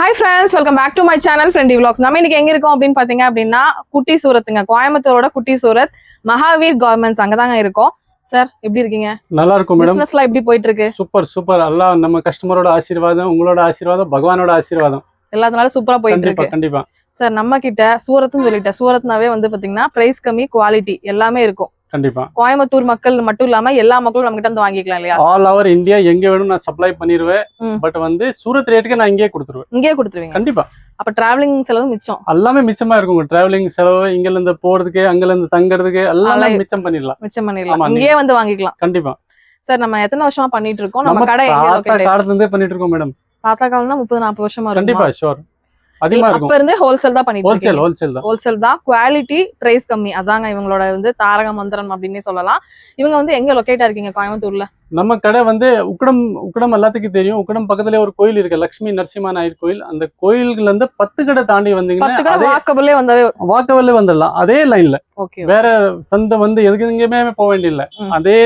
Hi friends, welcome back to my channel Friendly Vlogs. நம்ம இன்னைக்கு எங்க இருக்கோம் அப்படினு பாத்தீங்க அப்படினா குட்டி சூரத்துங்க. கோயம்புத்தூரோட குட்டி சூரத் மகாவீர் கார்மெண்ட்ஸ் அங்க தாங்க இருக்கோம். சார் எப்படி இருக்கீங்க? நல்லா இருக்கும் மேடம். பிசினஸ்லாம் எப்படி போயிட்டு இருக்கு? சூப்பர். அல்லாஹ் நம்ம கஸ்டமரோட ஆசீர்வாதம், உங்களோட ஆசீர்வாதம், பகவானோட ஆசீர்வாதம் எல்லாத்துனால சூப்பரா போயிட்டு இருக்கு. கண்டிப்பா. சார் நம்ம கிட்ட சூரத்னு சொல்லிட்டேன். சூரத்னாவே வந்து பாத்தீங்கன்னா பிரைஸ் கம்மி, குவாலிட்டி எல்லாமே இருக்கும். கண்டிப்பா. கோயம்புத்தூர் மக்கள் மட்டும் இல்லாம எல்லா மக்களும் நம்ம கிட்ட வந்து வாங்கிக்கலாம் இல்லையா? ஆல் ஓவர் இந்தியா எங்க வேணும் நான் சப்ளை பண்ணிடுவேன். பட் வந்து சூரத் ரேட்டுக்கு நான் இங்கே கொடுத்துருவேன். இங்கே கொடுத்துருவீங்க? கண்டிப்பா. அப்ப டிராவலிங் செலவு மிச்சம் எல்லாமே மிச்சமா இருக்கும். டிராவலிங் செலவு இங்கல இருந்து போறதுக்கு அங்கல இருந்து தங்கறதுக்கு எல்லாமே மிச்சம் பண்ணிடலாம். இங்கே வந்து வாங்கிக்கலாம். கண்டிப்பா. சார் நம்ம எத்தனை வருஷமா பண்ணிட்டு இருக்கோம்? நம்ம கடை எங்க லொகேட்? காலத்துல இருந்தே பண்ணிட்டு இருக்கோம் மேடம். தாத்தா காலம்னா 30-40 வருஷமா இருக்கும். கண்டிப்பா ஷூர். அதிகமா இருக்கும். அப்ப இருந்தே ஹோல்சேல் தான் பண்ணிட்டு இருக்கீங்க. ஹோல்சேல் தான். குவாலிட்டி, பிரைஸ் கம்மி. அதாங்க இவங்களோட வந்து தாரக மந்திரம் அப்படினே சொல்லலாம். இவங்க வந்து எங்க லொகேட்டா இருக்கீங்க கோயம்புத்தூர்ல? நம்ம கடை வந்து உக்கடம் எல்லாத்துக்கும் தெரியும். உக்கடம் பக்கத்துல ஒரு கோயில் இருக்கு, லட்சுமி நரசிம்ம நாயர் கோயில். அந்த கோயில்ல இருந்து 10 கடை தாண்டி வந்தீங்கன்னா வாக்கபிளே வந்துடலாம். அதே லைன்ல வேற சந்தை வந்து எதுக்குமே போக வேண்டியதில்லை. அதே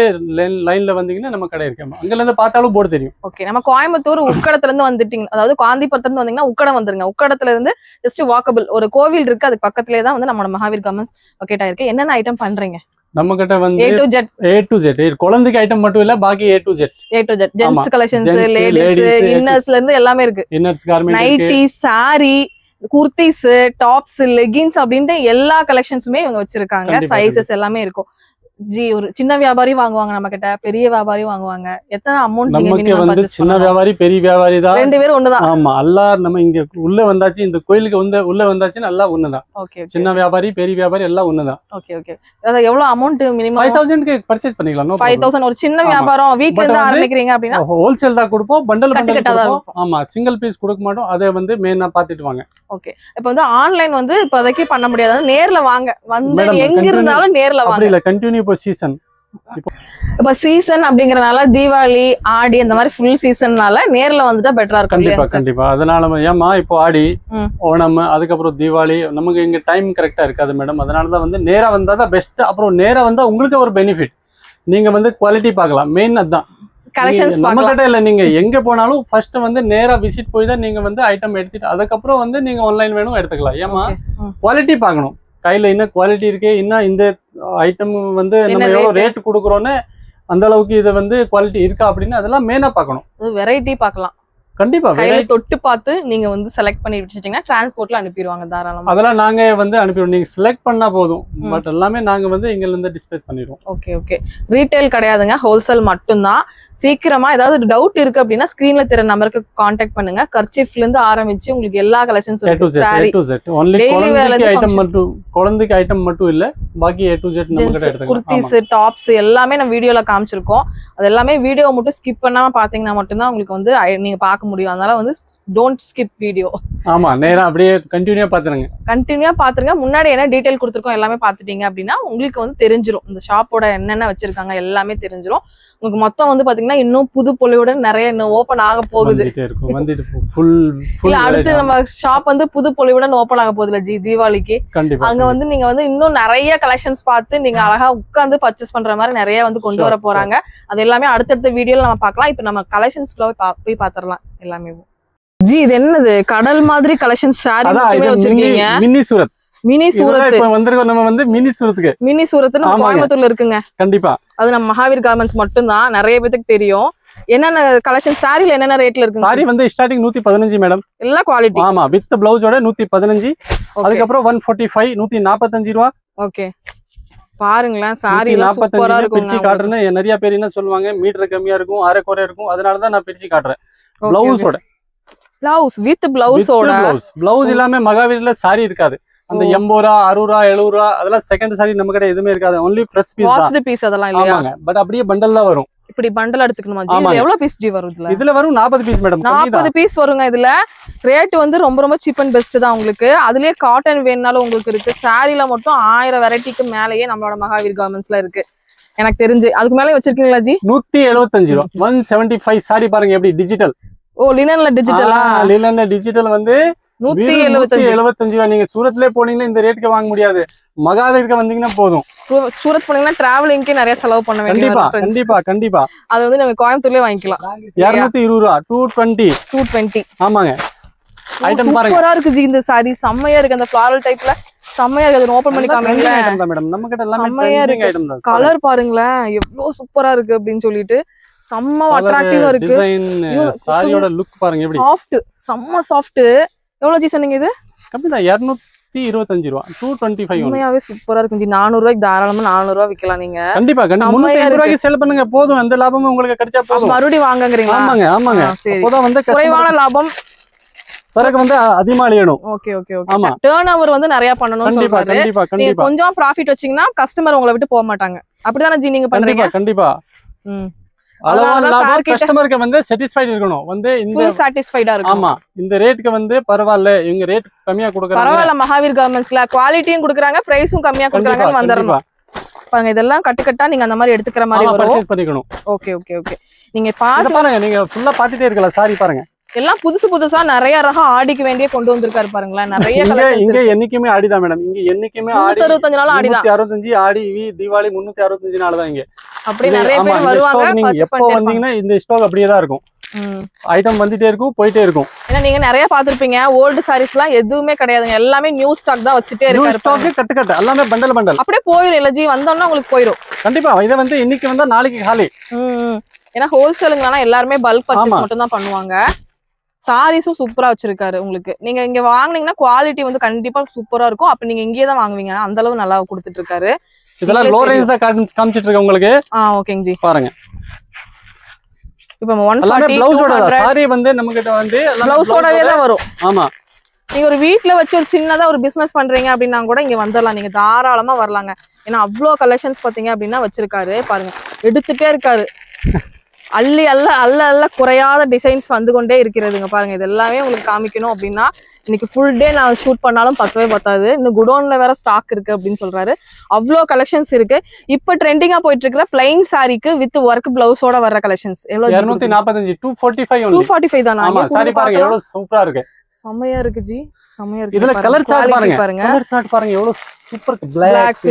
லைன்ல வந்தீங்கன்னா நம்ம கடை இருக்கு. அங்கல இருந்து பார்த்தாலும் போர்டு தெரியும். ஓகே. நம்ம கோயம்புத்தூர் உக்கடத்துல இருந்து வந்துட்டீங்க, அதாவது காந்திபுரத்துல இருந்து வந்தீங்கன்னா உக்கடம் வந்துருங்க. உக்கடத்துல இருந்து ஜஸ்ட் வாக்கபிள் ஒரு கோவில் இருக்கு, அதுக்கு பக்கத்துலயே தான் வந்து நம்ம மகாவீர் கார்மெண்ட்ஸ் லொகேட் ஆயிருக்கு. என்னென்ன ஐட்டம் பண்றீங்க? நம்ம கிட்ட வந்து A to Z குழந்தைக்கு ஐட்டம் மட்டும் இல்ல, பாக்கி A to Z gents collections, ladies, இன்னர்ஸ்ல இருந்து எல்லாமே இருக்கு. Inners, garment, nightie, sari, kurtis, tops, leggings அப்படின்ட்டு எல்லா கலெக்ஷன்ஸுமே இவங்க வச்சிருக்காங்க. சைஸஸ் எல்லாமே இருக்கும். ஜி ஒரு சின்ன வியாபாரி வாங்குவாங்க நம்ம கிட்ட, பெரிய வியாபாரி வாங்குவாங்க. எத்தனை அமௌண்ட் நமக்கு வந்து சின்ன வியாபாரி பெரிய வியாபாரி தான், ரெண்டு பேரும் ஒண்ணுதான். ஆமா, அல்லா நம்ம இங்க உள்ள வந்தாச்சு, இந்த கோயிலுக்கு வந்து உள்ள வந்தாச்சு, நல்லா ஒண்ணுதான். ஓகே. சின்ன வியாபாரி பெரிய வியாபாரி எல்லாம் ஒண்ணுதான். ஓகே. அதாவது எவ்வளவு அமௌண்ட் மினிமம்? 5000 க்கு பர்ச்சேஸ் பண்ணிக்கலாம். 5000 ஒரு சின்ன வியாபாரம் வீட்ல இருந்து ஆரம்பிக்கிறீங்க அப்படினா ஹோல்சேல் தான் கொடுப்போம், பண்டல் கொடுப்போம். ஆமா, சிங்கிள் பீஸ் கொடுக்க மாட்டோம். அதை வந்து மெயினா பாத்துட்டு வாங்க. ஓகே. இப்போ வந்து ஆன்லைன் வந்து இப்போதைக்கு பண்ண முடியாது, நேர்ல வாங்க, வந்து எங்க இருந்தாலும் நேர்ல வாங்க. இல்ல கண்டினியூ இப்போ சீசன், இப்ப சீசன் அப்படிங்கறனால தீபாவளி, ஆடி அந்த மாதிரி ஃபுல் சீசன்னால நேர்ல வந்துட்டா பெட்டரா இருக்கும். கண்டிப்பா. அதனால ஏமா இப்போ ஆடி, ஓணம், அதுக்கப்புறம் தீபாவளி நமக்கு இங்க டைம் கரெக்டா இருக்காது மேடம். அதனாலதான் வந்து நேரா வந்தாதான் பெஸ்ட். அப்புறம் நேரா வந்தா உங்களுக்கு ஒரு பெனிஃபிட், நீங்க வந்து குவாலிட்டி பார்க்கலாம். மெயின் அதுதான். நம்ம கிட்ட இல்ல, நீங்க எங்க போனாலும் ஃபர்ஸ்ட் வந்து நேரா விசிட் போய் தான் நீங்க வந்து ஐட்டம் எடுத்துட்டு அதுக்கப்புறம் வந்து நீங்க ஆன்லைன் வேணும் எடுத்துக்கலாம். ஏமா குவாலிட்டி பார்க்கணும், கையில என்ன குவாலிட்டி இருக்கு, இன்னும் இந்த ஐட்டம் வந்து நம்ம எவ்வளவு ரேட் கொடுக்குறோன்னு அந்த அளவுக்கு இதை வந்து குவாலிட்டி இருக்கா அப்படின்னு அதெல்லாம் மெயினா பார்க்கணும். வெரைட்டி பார்க்கலாம். கண்டிப்பா கையில தொட்டு பார்த்து நீங்க வந்து செலக்ட் பண்ணி வச்சிட்டீங்கன்னா டிரான்ஸ்போர்ட்ல அனுப்பிடுவாங்க தாராளமா. அதெல்லாம் நாங்க வந்து அனுப்பிடுவோம், நீங்க செலக்ட் பண்ணா போதும். பட் எல்லாமே நாங்க வந்து இங்க இருந்து டிஸ்பேஸ் பண்ணிடுவோம். ஓகே. ரீட்டைல் கிடையாதுங்க, ஹோல்சேல் மட்டும்தான். சீக்கிரமா ஏதாவது டவுட் இருக்கு அப்படின்னா ஸ்கிரீன்ல தெரிய நம்பருக்கு கான்டாக்ட் பண்ணுங்க. கர்ச்சீஃப்ல இருந்து ஆரம்பிச்சு உங்களுக்கு எல்லா கலெக்ஷன்ஸும் இருக்கு. சாரி ஒன்லி குழந்தைக்கு ஐட்டம் மட்டும் இல்ல, பாக்கி A to Z நம்ம கிட்ட எடுத்துக்கலாம். குர்தீஸ், டாப்ஸ் எல்லாமே நம்ம வீடியோல காமிச்சிருக்கோம். அது எல்லாமே வீடியோ மட்டும் ஸ்கிப் பண்ணாம பாத்தீங்கன்னா மட்டும்தான் உங்களுக்கு வந்து நீங்க பார்க்க முடியும். அதனால வந்து டோன்ட் ஸ்கிப் வீடியோ. ஆமா, நேரா அப்படியே கண்டினியூவா பாத்துருங்க. முன்னாடி என்ன டீடைல் கொடுத்துருக்கோம் எல்லாமே பாத்துட்டீங்க அப்படின்னா உங்களுக்கு வந்து தெரிஞ்சிரும், இந்த ஷாப்போட என்னென்ன வச்சிருக்காங்க எல்லாமே தெரிஞ்சிரும். உங்களுக்கு மொத்தம் வந்து பாத்தீங்கன்னா இன்னும் புது பொலிவுடன் நிறைய இன்னும் ஓபன் ஆக போகுது. அடுத்து நம்ம ஷாப் வந்து புது பொலிவுடன் ஓபன் ஆக போகுதுல ஜி, தீபாவளிக்கு. அங்க வந்து நீங்க வந்து இன்னும் நிறைய கலெக்ஷன்ஸ் பார்த்து நீங்க அழகா உட்காந்து பர்ச்சேஸ் பண்ற மாதிரி நிறைய வந்து கொண்டு வர போறாங்க. அது எல்லாமே அடுத்தடுத்த வீடியோல நம்ம பார்க்கலாம். இப்ப நம்ம கலெக்ஷன்ஸ்ல போய் பாத்திரலாம் எல்லாமே. ஜி இது என்னது கடல் மாதிரி கலெக்ஷன் சாரி மட்டுமே வச்சிருக்கீங்க? மினி சூரத் வந்திருக்கோம் நம்ம வந்து மினி சூரத் நம்ம கோயம்புத்தூர்ல இருக்குங்க. கண்டிப்பா. அது நம்ம மகாவீர் கார்மெண்ட்ஸ் மட்டும் தான், நிறைய பேருக்கு தெரியும். என்னென்ன கலெக்ஷன் சாரில என்னென்ன ரேட்ல இருக்கு? சாரி வந்து ஸ்டார்டிங் 115 மேடம், எல்லா குவாலிட்டி. ஆமா, வித் பிளவுஸோட 115. அதுக்கு அப்புறம் 145 145 ரூபாய். ஓகே, பாருங்களேன் சாரி சூப்பரா இருக்கும். பிரிச்சு காட்டுறேன்னு நிறைய பேர் என்ன சொல்லுவாங்க, மீட்டர் கம்மியா இருக்கும், அரை குறை இருக்கும். அதனால தான் நான் பிரிச்சு காட்டுறேன். பிளவுஸோட பிளவுஸ் வித் பிளவுஸோட பிளவுஸ் எல்லாமே மகாவீர்ல சாரி இருக்காது. அந்த 80 ரூபா 60 ரூபா 70 ரூபா அதெல்லாம் செகண்ட் சாரி நம்ம கிட்ட எதுவுமே இருக்காது. ஒன்லி ஃப்ரெஷ் பீஸ் தான். வாஷ்டு பீஸ் அதெல்லாம் இல்லையா? பட் அப்படியே பண்டல் தான் வரும். இப்படி பண்டல் எடுத்துக்கணுமா ஜி? எவ்வளவு பீஸ் ஜி வரும் இதுல? இதுல வரும் 40 பீஸ் மேடம். 40 பீஸ் வருங்க. இதுல ரேட் வந்து ரொம்ப சீப் அண்ட் பெஸ்ட் தான் உங்களுக்கு. அதுலயே காட்டன் வேணும்னாலும் உங்களுக்கு இருக்கு. சாரில மட்டும் 1000 வெரைட்டிக்கு மேலேயே நம்மளோட மகாவீர் கார்மெண்ட்ஸ்ல இருக்கு எனக்கு தெரிஞ்சு. அதுக்கு மேலே வச்சிருக்கீங்களா ஜி? 175 ரூபா 175 சாரி பாருங்க எப்படி டிஜிட்டல். ஓ, லினன்ல டிஜிட்டலா? லினன்ல டிஜிட்டல் வந்து 175 ரூபா. நீங்க சூரத்லயே போனீங்கன்னா இந்த ரேட்டுக்கு வாங்க முடியாது. மகாவீருக்கு வந்தீங்கன்னா போதும். சூரத் போனீங்கன்னா டிராவலிங்க்கு நிறைய செலவு பண்ண வேண்டியது. கண்டிப்பா அது வந்து நம்ம கோயம்புத்தூர்லயே வாங்கிக்கலாம். 220 ரூபா 220. ஆமாங்க. ஐட்டம் பாருங்க சூப்பரா இருக்கு ஜி இந்த saree செம்மையா இருக்கு அந்த ஃப்ளாரல் டைப்ல செம்மையா இருக்கு அது ஓபன் பண்ணி காமிங்களே ஐட்டம் தான் மேடம் நம்ம கிட்ட எல்லாமே ட்ரெண்டிங் ஐட்டம் தான் கலர் பாருங்களே எவ்வளவு சூப்பரா இருக்கு அப்படினு சொல்லிட்டு செம்ம அட்ராக்டிவா இருக்கு டிசைன் சாரியோட லுக் பாருங்க எப்படி சாஃப்ட் செம்ம சாஃப்ட் எவ்வளவு ஜி சொன்னீங்க இது கம்மி தான் 225 ரூபாய் 225 உண்மையாவே சூப்பரா இருக்கு ஜி 400 ரூபாய்க்கு தாராளமா 400 ரூபாய் விக்கலாம் நீங்க கண்டிப்பா 350 ரூபாய்க்கு சேல் பண்ணுங்க போதும் அந்த லாபமும் உங்களுக்கு கிடைச்சா போதும் மறுபடியும் வாங்குங்கறீங்களா ஆமாங்க ஆமாங்க அப்போதான் வந்து குறைவான லாபம் சரக்கு வந்து அதிகமா அழியணும் ஓகே ஓகே ஓகே ஆமா டர்ன் ஓவர் வந்து நிறைய பண்ணனும்னு சொல்றாரு கண்டிப்பா நீங்க கொஞ்சம் profit வச்சீங்கன்னா கஸ்டமர் உங்களை விட்டு போக மாட்டாங்க அப்படிதானே ஜி நீங்க பண்றீங்க கண்டிப்பா அளவான லாபம் கஸ்டமருக்கு வந்து satisfied இருக்கணும் வந்து இந்த full satisfied ஆ இருக்கணும் ஆமா இந்த ரேட்க்கு வந்து பரவாயில்லை இவங்க ரேட் கம்மியா கொடுக்கறாங்க பரவாயில்லை மகாவீர் கார்மெண்ட்ஸ்ல குவாலிட்டியும் கொடுக்கறாங்க பிரைஸும் கம்மியா கொடுக்கறாங்கன்னு வந்தறணும் பாருங்க இதெல்லாம் கட்டா நீங்க அந்த மாதிரி எடுத்துக்கிற மாதிரி வரும் பர்சேஸ் பண்ணிக்கணும் ஓகே ஓகே ஓகே நீங்க பாருங்க நீங்க ஃபுல்லா பாத்துட்டே இருக்கலாம் சாரி பாருங்க எல்லாம் புதுசா நிறைய ரகம் ஆடிக்கு வேண்டிய கொண்டு வந்திருக்காரு பாருங்களேன் நிறைய கலெக்ஷன்ஸ் இங்க என்னைக்குமே ஆடிதான் மேடம் இங்க என்னைக்குமே 365 நாள் ஆடிதான் 365 ஆடி தீபாவளி 365 நாள் தான் இங்க அப்படி நிறைய பேர் வருவாங்க நீங்க எப்போ வந்தீங்கன்னா இந்த ஸ்டாக் அப்படியே தான் இருக்கும் ஐட்டம் வந்துட்டே இருக்கும் போயிட்டே இருக்கும் ஏன்னா நீங்க நிறைய பாத்திருப்பீங்க ஓல்டு சாரீஸ்லாம் எதுவுமே கிடையாதுங்க எல்லாமே நியூ ஸ்டாக் தான் வச்சுட்டே இருக்காரு ஸ்டாக் கட்டு எல்லாமே பண்டல் அப்படியே போயிடும் இல்ல ஜி வந்தோம்னா உங்களுக்கு போயிடும் கண்டிப்பா இதை வந்து இன்னைக்கு வந்தா நாளைக்கு காலி ஏன்னா ஹோல்சேலுங்கனா எல்லாருமே பல்க் பர்ச்சேஸ் மட்டும் தான் பண்ணுவாங்க சாரீஸும் சூப்பரா வச்சிருக்காரு உங்களுக்கு நீங்க இங்க வாங்குனீங்கன்னா குவாலிட்டி வந்து கண்டிப்பா சூப்பரா இருக்கும் அப்ப நீங்க இங்கேயே தான் வாங்குவீங்க அந்த அளவு நல்லா கொடுத்துட்டு இருக்காரு இதெல்லாம் லோ ரேஞ்ச் தான் காமிச்சிட்டு இருக்கேன் உங்களுக்கு ஓகேங்க ஜி பாருங்க இப்போ 140 ப்ளவுஸோட சாரி வந்து நமக்கிட்ட வந்து ப்ளவுஸோடவே தான் வரும் ஆமா நீங்க ஒரு வீட்ல வச்சு ஒரு சின்னதா ஒரு பிசினஸ் பண்றீங்க அப்படின்னா கூட இங்க வந்துடலாம் நீங்க தாராளமா வரலாங்க ஏன்னா அவ்வளோ கலெக்ஷன்ஸ் பாத்தீங்க அப்படின்னா வச்சிருக்காரு பாருங்க எடுத்துட்டே இருக்காரு அள்ளி அல்ல குறையாத டிசைன்ஸ் வந்து கொண்டே இருக்கிறதுங்க பாருங்க இது எல்லாமே உங்களுக்கு காமிக்கணும் அப்படின்னா இன்னைக்கு ஃபுல் டே நான் ஷூட் பண்ணாலும் பத்தவே பத்தாது இன்னும் குடோன்ல வேற ஸ்டாக் இருக்கு அப்படின்னு சொல்றாரு அவ்வளோ கலெக்ஷன்ஸ் இருக்கு இப்ப ட்ரெண்டிங்கா போயிட்டு இருக்கிற பிளைன் சாரிக்கு வித் ஒர்க் பிளவுஸோட வர்ற கலெக்ஷன்ஸ் எவ்வளவு 245 245 தானா சாரி பாருங்க எவ்வளவு சூப்பரா இருக்கு செமையா இருக்கு ஜி செமையா இருக்கு இதுல கலர் சார்ட் பாருங்க கலர் சார்ட் பாருங்க எவ்வளவு super black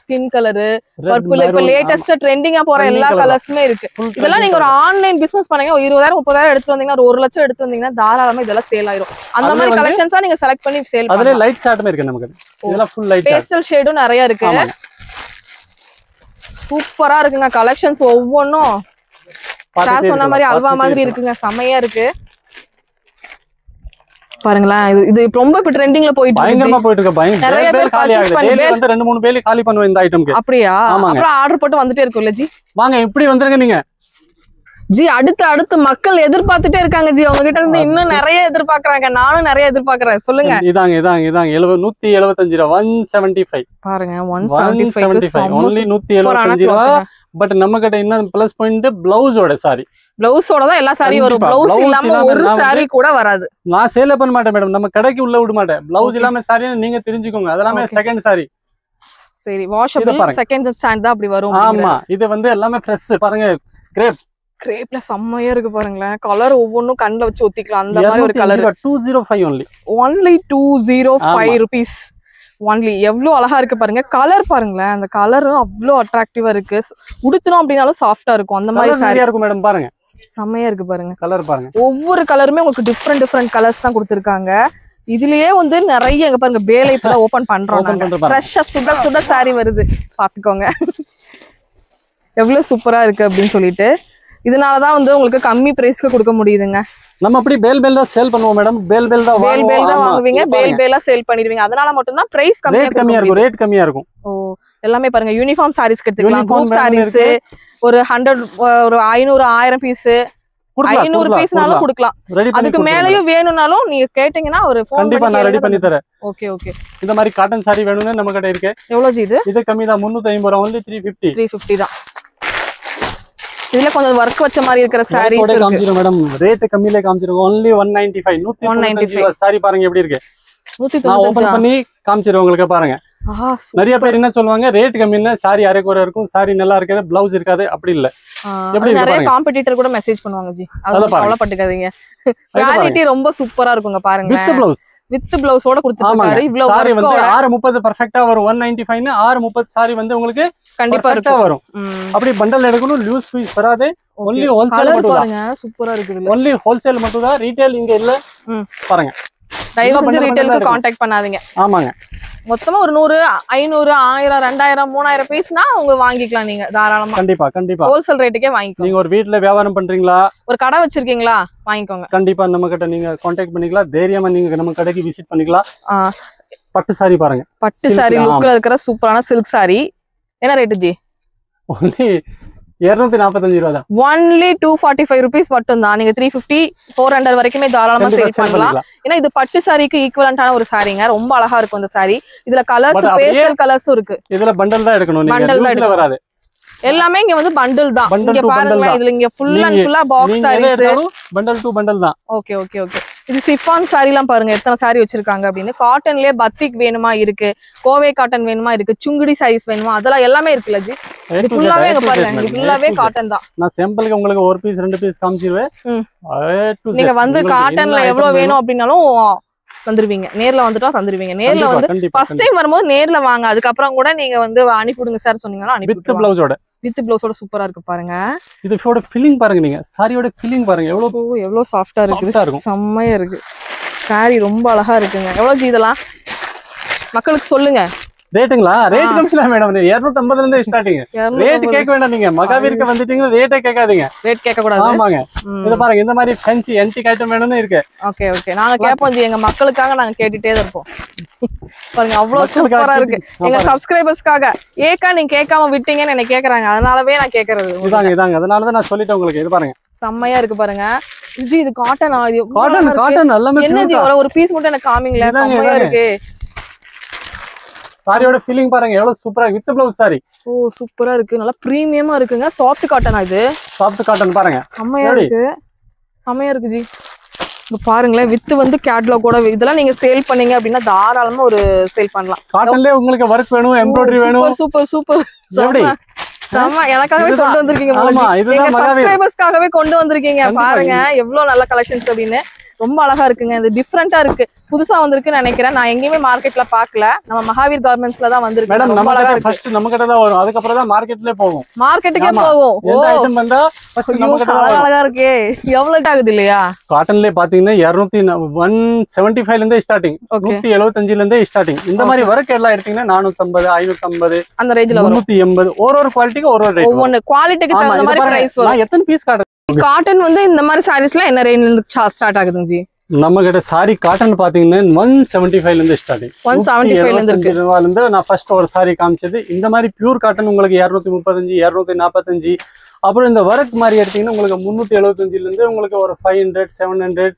skin colour purple இப்ப லேட்டஸ்டா ட்ரெண்டிங்கா போற எல்லா கலர்ஸுமே இருக்கு இதெல்லாம் நீங்க ஒரு ஆன்லைன் பிசினஸ் பண்ணீங்க 20000 30000 எடுத்து வந்தீங்கன்னா ஒரு 1 லட்சம் எடுத்து வந்தீங்கன்னா தாராளமா இதெல்லாம் சேல் ஆயிரும் அந்த மாதிரி கலெக்ஷன்ஸா நீங்க செலக்ட் பண்ணி சேல் பண்ணலாம் அதுல லைட் சார்ட்மே இருக்கு நமக்கு இதெல்லாம் ஃபுல் லைட் பேஸ்டல் ஷேடும் நிறைய இருக்கு சூப்பரா இருக்குங்க கலெக்ஷன்ஸ் ஒவ்வொன்னும் சார் சொன்ன மாதிரி அல்வா மாதிரி இருக்குங்க செமையா இருக்கு பாருங்களேன் இது ரொம்ப இப்ப ட்ரெண்டிங்ல போயிட்டு பயங்கரமா போயிட்டு இருக்கு நிறைய பேர் காலி ஆகுது டெய்லி வந்து 2-3 பேர் காலி பண்ணுவோம் இந்த ஐட்டம்க்கு அப்படியே அப்புறம் ஆர்டர் போட்டு வந்துட்டே இருக்குல்ல ஜி வாங்க இப்படி வந்துருங்க நீங்க ஜி அடுத்து மக்கள் எதிர்பார்த்துட்டே இருக்காங்க ஜி அவங்க கிட்ட இருந்து இன்னும் நிறைய எதிர்பார்க்கறாங்க நானும் நிறைய எதிர்பார்க்கறேன் சொல்லுங்க இதாங்க 175 ரூபாய் 175 பாருங்க 175 only 175 ரூபாய் பட் நம்ம கிட்ட என்ன பிளஸ் பாயிண்ட் பிளவுஸோட சாரி பிளவுஸோட தான் எல்லா சாரி வரும் பிளவுஸ் இல்லாம ஒரு சாரி கூட வராது நான் சேல் பண்ண மாட்டேன் மேடம் நம்ம கடைக்கு உள்ள விட மாட்டேன் பிளவுஸ் இல்லாம சாரி நீங்க தெரிஞ்சுக்கோங்க அதெல்லாம் செகண்ட் சாரி சரி வாஷபிள் செகண்ட் ஸ்டாண்ட் தான் அப்படி வரும் ஆமா இது வந்து எல்லாமே ஃப்ரெஷ் பாருங்க கிரேப்ல செம்மையா இருக்கு பாருங்களேன் கலர் ஒவ்வொன்னும் கண்ணுல வச்சு ஒத்திக்கலாம் அந்த மாதிரி ஒரு கலர் 205 only 205 rupees ஒன்லி எவ்வளவு அழகா இருக்கு பாருங்க கலர் பாருங்களேன் அந்த கலரும் அவ்வளவு அட்ராக்டிவா இருக்கு உடுத்தணும் அப்படின்னாலும் சாஃப்டா இருக்கும் அந்த மாதிரி சாரியா இருக்கும் மேடம் பாருங்க செம்மையா இருக்கு பாருங்க கலர் பாருங்க ஒவ்வொரு கலருமே உங்களுக்கு டிஃப்ரெண்ட் கலர்ஸ் தான் கொடுத்துருக்காங்க இதுலயே வந்து நிறைய எங்க பாருங்க பேலை இப்ப ஓபன் பண்றோம் ஃப்ரெஷ்ஷா சுட சாரி வருது பாத்துக்கோங்க எவ்வளவு சூப்பரா இருக்கு அப்படின்னு சொல்லிட்டு இதனாலதான் வந்து உங்களுக்கு கம்மி பிரைஸ்க்கு கொடுக்க முடியுதுங்க நம்ம அப்படி பேல் தான் சேல் பண்ணுவோம் மேடம் பேல் தான் வாங்குவீங்க பேலா சேல் பண்ணிடுவீங்க அதனால மட்டும் தான் பிரைஸ் கம்மியா இருக்கும் ரேட் கம்மியா இருக்கும் ஓ எல்லாமே பாருங்க யூனிஃபார்ம் சாரீஸ் எடுத்துக்கலாம் குரூப் சாரீஸ் ஒரு 100 ஒரு 500 1000 பீஸ் 500 பீஸ்னாலும் கொடுக்கலாம் அதுக்கு மேலயும் வேணும்னாலும் நீங்க கேட்டீங்கன்னா ஒரு ஃபோன் கண்டிப்பா நான் ரெடி பண்ணி தரேன் ஓகே இந்த மாதிரி காட்டன் சாரி வேணும்னா நம்ம கிட்ட இருக்கு எவ்வளவு ஜி இது கம்மி தான் 350 ரூபாய் only 350 தான் இதுல கொஞ்சம் வர்க் வச்ச மாதிரி இருக்கிற சாரீஸ் இருக்கு மேடம் ரேட் கம்மியில காமிச்சிருக்கோம் only 195 சாரி பாருங்க எப்படி இருக்கு 195 நான் ஓபன் பண்ணி காமிச்சிரோம் உங்களுக்கு பாருங்க நிறைய பேர் என்ன சொல்லுவாங்க ரேட் கம்மினா சாரி அரைக்குறை இருக்கும் சாரி நல்லா இருக்காது பிளவுஸ் இருக்காது அப்படி இல்ல நிறைய காம்படிட்டர் கூட மெசேஜ் பண்ணுவாங்க ஜி அதெல்லாம் கவலைப்பட்டுக்காதீங்க குவாலிட்டி ரொம்ப சூப்பரா இருக்குங்க பாருங்க வித் பிளவுஸோட கொடுத்துருக்காரு இவ்வளவு சாரி வந்து 630 பெர்ஃபெக்ட்டா வரும் 195 னு 630 சாரி வந்து உங்களுக்கு கண்டிப்பா வரும் அப்படி பண்டல் எடுக்கணும் லூஸ் பீஸ் வராது only ஹோல்சேல் மட்டும் பாருங்க சூப்பரா இருக்குது only ஹோல்சேல் மட்டும் தான் ரீட்டைல் இங்க இல்ல பாருங்க தயவு செஞ்சு ரீட்டைலுக்கு கான்டாக்ட் பண்ணாதீங்க. ஆமாங்க. மொத்தமா ஒரு 100 500 1000 2000 3000 பீஸ்னா உங்க வாங்கிக்கலாம் நீங்க தாராளமா. கண்டிப்பா கண்டிப்பா ஹோல்சேல் ரேட்டுக்கே வாங்கிக்கோங்க. நீங்க ஒரு வீட்ல வியாபாரம் பண்றீங்களா, ஒரு கடை வச்சிருக்கீங்களா, வாங்கிக்கோங்க. கண்டிப்பா நம்ம கிட்ட நீங்க கான்டாக்ட் பண்ணிக்கலாம். தைரியமா நீங்க நம்ம கடைக்கு விசிட் பண்ணிக்கலாம். பட்டு சாரி பாருங்க, பட்டு சாரி லுக்ல இருக்கிற சூப்பரான சில்க் சாரி. என்ன ரேட் ஜி? ஒன்லி 245 ரூபாய் தான். ஒன்லி 245 rupees மட்டும் தான். நீங்க 350 400 வரைக்குமே தாராளமா சேல் பண்ணலாம். ஏன்னா இது பட்டு சாரிக்கு ஈக்குவலண்டான ஒரு சாரிங்க. ரொம்ப அழகா இருக்கும் இந்த சாரி. இதுல கலர்ஸ் பேஸ்டல் கலர்ஸும் இருக்கு. இதுல பண்டல் தான் எடுக்கணும், நீங்க பண்டல் தான் எடுக்க வராது. எல்லாமே இங்க வந்து பண்டில் தான். இங்க பாருங்க, இதுல இங்க ஃபுல் அண்ட் ஃபுல்லா box saris, bundle to bundle தான். Okay okay okay. இது சிஃபான் சாரிலாம் பாருங்க எத்தனை சாரி வச்சிருக்காங்க அப்படின்னு. காட்டன்லயே பத்திக் வேணுமா இருக்கு, கோவை காட்டன் வேணுமா இருக்கு, சுங்குடி சாரீஸ் வேணுமா, அதெல்லாம் எல்லாமே இருக்குல்ல ஜி. இது ஃபுல்லாவே இங்க பாருங்க, இது ஃபுல்லாவே காட்டன் தான். நான் சாம்பிளுக்கு உங்களுக்கு ஒரு பீஸ் 2 பீஸ் காமிச்சிருவேன். நீங்க வந்து காட்டன்ல எவ்வளவு வேணும் அப்படினாலும் தந்துருவீங்க. நேர்ல வந்துட்டா தந்துருவீங்க. நேர்ல வந்து ஃபர்ஸ்ட் டைம் வரும்போது நேர்ல வாங்க. அதுக்கப்புறம் கூட நீங்க வந்து அனுப்பிடுங்க சார் சொன்னீங்கன்னா அனுப்பி வித் பிளவுஸோட. வித் பிளவுஸோட சூப்பரா இருக்கு பாருங்க. இதோட ஃபீலிங் பாருங்க, நீங்க சாரியோட ஃபீலிங் பாருங்க எவ்வளவு சாஃப்ட்டா இருக்கு. செம்மையா இருக்கு சாரி, ரொம்ப அழகா இருக்குங்க. எவ்வளவு ஜி இதெல்லாம் மக்களுக்கு சொல்லுங்க. ரேட்டுங்களா? ரேட் கம்மியா மேடம், 250 ல இருந்து ஸ்டார்டிங். ரேட் கேட்க வேண்டாம், நீங்க மகாவீருக்கு வந்துட்டீங்க ரேட்டே கேட்காதீங்க. ரேட் கேட்க கூடாது. ஆமாங்க. இத பாருங்க, இந்த மாதிரி ஃபேன்சி ஆன்டிக் ஐட்டம் வேணும்னு இருக்கு. ஓகே ஓகே, நாங்க கேட்போம் ஜி, எங்க மக்களுக்காக நாங்க கேட்டுட்டே தான் இருப்போம். பாருங்க அவ்வளவு சூப்பரா இருக்கு. எங்க சப்ஸ்கிரைபர்ஸ்க்காக ஏக்கா நீங்க கேட்காம விட்டீங்கன்னு என்ன கேக்குறாங்க. அதனாலவே நான் கேக்குறது இதாங்க. அதனால தான் நான் சொல்லிட்டேன் உங்களுக்கு. இது பாருங்க செம்மையா இருக்கு பாருங்க. ஜி இது காட்டன் காட்டன் எல்லாமே என்ன ஜி, ஒரு பீஸ் மட்டும் எனக்கு காமிங்களா? செம்மையா இருக்கு. சாரியோட ஃபீலிங் பாருங்க எவ்வளவு சூப்பரா, வித் ப்ளவுஸ் சாரி. ஓ சூப்பரா இருக்கு, நல்லா பிரீமியமா இருக்குங்க. சாஃப்ட் காட்டனா இது? சாஃப்ட் காட்டன் பாருங்க, செம்மையா இருக்கு. செம்மையா இருக்கு ஜி. இப்ப பாருங்களேன், வித் வந்து கேட்லாக் கூட இதெல்லாம் நீங்க சேல் பண்ணீங்க அப்படின்னா தாராளமா ஒரு சேல் பண்ணலாம். காட்டன்லயே உங்களுக்கு வர்க் வேணும், எம்ப்ராய்டரி வேணும். Super super super. ஆமா, எனக்காகவே கொண்டு வந்திருக்கீங்க. சப்ஸ்கிரைபர்ஸ்க்காகவே கொண்டு வந்திருக்கீங்க. பாருங்க எவ்வளவு நல்ல கலெக்ஷன்ஸ் அப்படின்னு. ரொம்ப அழகா இருக்குங்க. இது டிஃபரெண்டா இருக்கு, புதுசா வந்திருக்குன்னு நினைக்கிறேன். நான் எங்கேயுமே மார்க்கெட்ல பாக்கல, நம்ம மகாவீர் கார்மெண்ட்ஸ்ல தான் வந்திருக்கு. மேடம் நம்ம கிட்ட ஃபர்ஸ்ட் நம்ம கிட்ட தான் வரும், அதுக்கு அப்புறம் தான் மார்க்கெட்லயே போகும். மார்க்கெட்டுக்கே போகும். எந்த ஐட்டம் வந்தா ஃபர்ஸ்ட் நம்ம கிட்ட தான். அழகா இருக்கே. எவ்வளவு ஆகுது இல்லையா? காட்டன்லயே பாத்தீங்கன்னா 175 ல இருந்தே ஸ்டார்டிங், 175 ல இருந்தே ஸ்டார்டிங். இந்த மாதிரி வர்க் எல்லாம் எடுத்தீங்கன்னா 450 550 அந்த ரேஞ்சில வரும். 380 ஒரு குவாலிட்டிக்கு ஒரு ரேட். ஒவ்வொரு குவாலிட்டிக்கு தகுந்த மாதிரி பிரைஸ் வரும். நான் எத்தனை பீஸ் காட்டுறேன். காட்டன் வந்து இந்த மாதிரி சாரீஸ்லாம் என்ன ரேஞ்சில இருந்து ஸ்டார்ட் ஆகுதுங்க ஜி? நம்ம கிட்ட சாரி காட்டன் பாத்தீங்கன்னா 175 ல இருந்து ஸ்டார்டிங். 175 ல இருந்து நான் ஃபர்ஸ்ட் ஒரு சாரி காமிச்சது. இந்த மாதிரி பியூர் காட்டன் உங்களுக்கு 235 245. அப்புறம் இந்த வர்க் மாதிரி எடுத்தீங்கன்னா உங்களுக்கு 375 ல இருந்து உங்களுக்கு ஒரு 500 700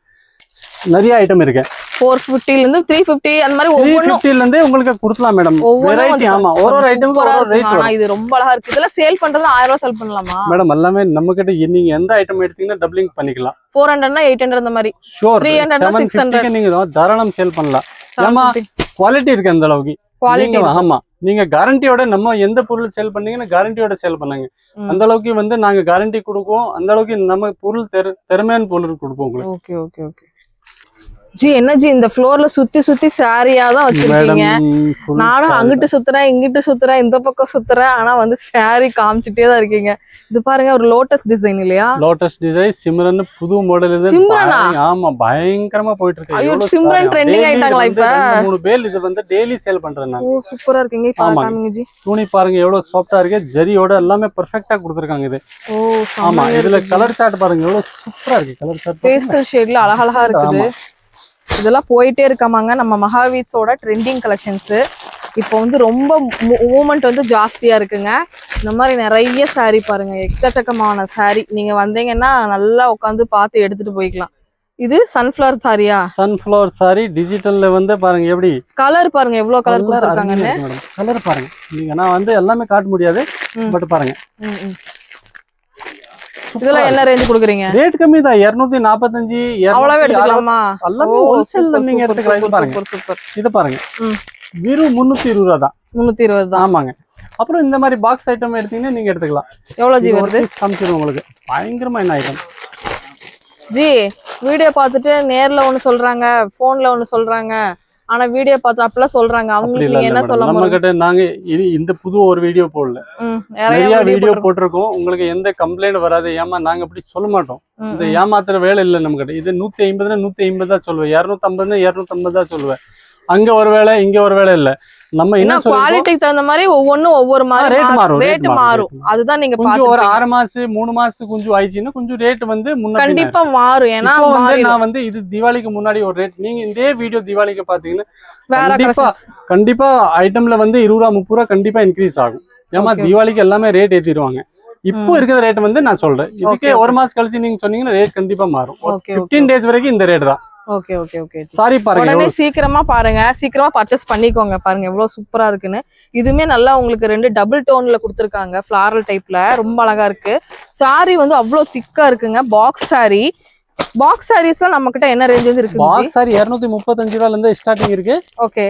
நிறைய ஐட்டம் இருக்கு. 450 ல இருந்து 350 அந்த மாதிரி ஒவ்வொரு 350 ல இருந்து உங்களுக்கு கொடுக்கலாம் மேடம். வெரைட்டி. ஆமா, ஒரு ஐட்டம்க்கு ஒரு ரேட் வரும். இது ரொம்ப அழகா இருக்கு. இதெல்லாம் சேல் பண்றது 1000 ரூபாய் சேல் பண்ணலாமா மேடம்? எல்லாமே நம்ம கிட்ட நீங்க எந்த ஐட்டம் எடுத்தீங்கன்னா டபுளிங் பண்ணிக்கலாம். 400 னா 800 அந்த மாதிரி. ஷூர் 300 னா 600 நீங்க தாராளம் சேல் பண்ணலாம். ஆமா, குவாலிட்டி இருக்கு அந்த அளவுக்கு. குவாலிட்டி. ஆமா, நீங்க கேரண்டியோட நம்ம எந்த பொருள் சேல் பண்ணீங்கன்னா கேரண்டியோட சேல் பண்ணுங்க. அந்த அளவுக்கு வந்து நாங்க கேரண்டி கொடுப்போம். அந்த அளவுக்கு நம்ம பொருள் திறமையான பொருள் கொடுப்போம் உங்களுக்கு. Okay okay okay G. என்ன ஜி இந்த ஃப்ளோர்ல சுத்தி சுத்தி சாரியா தான் வச்சிருக்கீங்க? நானும் அங்கிட்டு சுத்துறேன், இங்கிட்டு சுத்துறேன், இந்த பக்கம் சுத்துறேன், ஆனா வந்து சாரி காமிச்சிட்டே தான் இருக்கீங்க. இது பாருங்க, ஒரு லோட்டஸ் டிசைன் இல்லையா? லோட்டஸ் டிசைன் சிம்ரன் புது மாடல் இது. ஆமா, பயங்கரமா போயிட்டு இருக்கு. ஐயோ, சிம்ரன் ட்ரெண்டிங் ஆயிட்டாங்களா இப்ப? 3 பேல் இது வந்து டெய்லி சேல் பண்றேன் நான். ஓ சூப்பரா இருக்குங்க. காமிங்க ஜி. துணி பாருங்க எவ்வளவு சாஃப்ட்டா இருக்கு, ஜரியோட எல்லாமே பெர்ஃபெக்ட்டா கொடுத்திருக்காங்க இது. ஓ ஆமா, இதுல கலர் சார்ட் பாருங்க எவ்வளவு சூப்பரா இருக்கு. கலர் சார்ட் பேஸ்டல் ஷேட்ல அழகழகா இருக்குது. இதெல்லாம் போயிட்டே இருக்காமாங்க நம்ம மகாவீர்ஸோட ட்ரெண்டிங் கலெக்ஷன்ஸ். இப்போ வந்து ரொம்ப மூவ்மெண்ட் வந்து ஜாஸ்தியா இருக்குங்க. இந்த மாதிரி நிறைய சாரி பாருங்க, எக்கச்சக்கமான சாரி. நீங்க வந்தீங்கன்னா நல்லா உட்காந்து பார்த்து எடுத்துட்டு போய்க்கலாம். இது சன்ஃப்ளவர் சாரியா? சன்ஃப்ளவர் சாரி டிஜிட்டல்ல வந்து பாருங்க எப்படி கலர் பாருங்க, எவ்வளவு கலர் கொடுத்திருக்காங்கன்னு. கலர் பாருங்க, நீங்க நான் வந்து எல்லாமே காட்ட முடியாது, பட் பாருங்க. இதெல்லாம் என்ன ரேஞ்ச் கொடுக்குறீங்க? ரேட் கம்மி தான், 245 அவ்வளவு எடுத்துக்கலாமா? எல்லாமே ஹோல்சேல்ல நீங்க எடுத்துக்கலாம். இது பாருங்க, சூப்பர். இது பாருங்க, வெறும் 320 ரூபாய் தான். 320 தான். ஆமாங்க. அப்புறம் இந்த மாதிரி பாக்ஸ் ஐட்டம் எடுத்தீங்கன்னா நீங்க எடுத்துக்கலாம். எவ்வளவு ஜி வருது? காமிச்சிரும் உங்களுக்கு. பயங்கரமா என்ன ஐட்டம் ஜி. வீடியோ பார்த்துட்டு நேர்ல ஒன்னு சொல்றாங்க, போன்ல ஒன்னு சொல்றாங்க, ஆனா வீடியோ பார்த்து அப்பலாம் சொல்றாங்க. அவங்களுக்கு நீங்க என்ன சொல்ல நம்ம கிட்ட நாங்க இந்த புது ஒரு வீடியோ போடல, நிறைய வீடியோ போட்டிருக்கோம். உங்களுக்கு எந்த கம்ப்ளைண்ட் வராது. ஏமா நாங்க அப்படி சொல்ல மாட்டோம். இந்த ஏமாத்துற வேலை இல்லை நம்ம கிட்ட. இது 150 150 தான் சொல்லுவேன், 250 250 தான் சொல்லுவேன். அங்க ஒரு வேலை இங்க ஒரு வேலை இல்ல. நம்ம என்ன குவாலிட்டிக்கு தகுந்த மாதிரி ஒவ்வொன்னும் ஒவ்வொரு மாதிரி ரேட் மாறும். அதுதான் நீங்க கொஞ்சம் ஒரு 6 மாசம் 3 மாசம் கொஞ்சம் ஆயிடுச்சுன்னா கொஞ்சம் ரேட் வந்து கண்டிப்பா மாறும். ஏன்னா நான் வந்து இது தீபாவளிக்கு முன்னாடி ஒரு ரேட், நீங்க இதே வீடியோ தீபாவளிக்கு பாத்தீங்கன்னா கண்டிப்பா ஐட்டம்ல வந்து 20 ரூபா 30 ரூபா கண்டிப்பா இன்க்ரீஸ் ஆகும். ஏமா தீபாவளிக்கு எல்லாமே ரேட் ஏத்திடுவாங்க. இப்போ இருக்கிற ரேட் வந்து நான் சொல்றேன். இதுக்கே ஒரு மாசம் கழிச்சு நீங்க சொன்னீங்கன்னா ரேட் கண்டிப்பா மாறும். 15 டேஸ் வரைக்கும் இந்த ரேட் தான். Okay okay okay. சாரி பாருங்க, உடனே சீக்கிரமா பாருங்க, சீக்கிரமா பர்ச்சேஸ் பண்ணிக்கோங்க. பாருங்க எவ்வளவு சூப்பரா இருக்குன்னு. இதுமே நல்லா உங்களுக்கு 2 டபுள் டோன்ல கொடுத்துருக்காங்க, ஃபிளாரல் டைப்ல. ரொம்ப அழகா இருக்கு. சாரி வந்து அவ்வளவு திக்கா இருக்குங்க. Box sorry. பாக்ஸ் சாரீஸ்லாம் நம்ம கிட்ட என்ன ரேஞ்ச் இருக்கு? பாக்ஸ் சாரி 235 ரூபாயில இருந்து ஸ்டார்டிங் இருக்கு. ஓகே,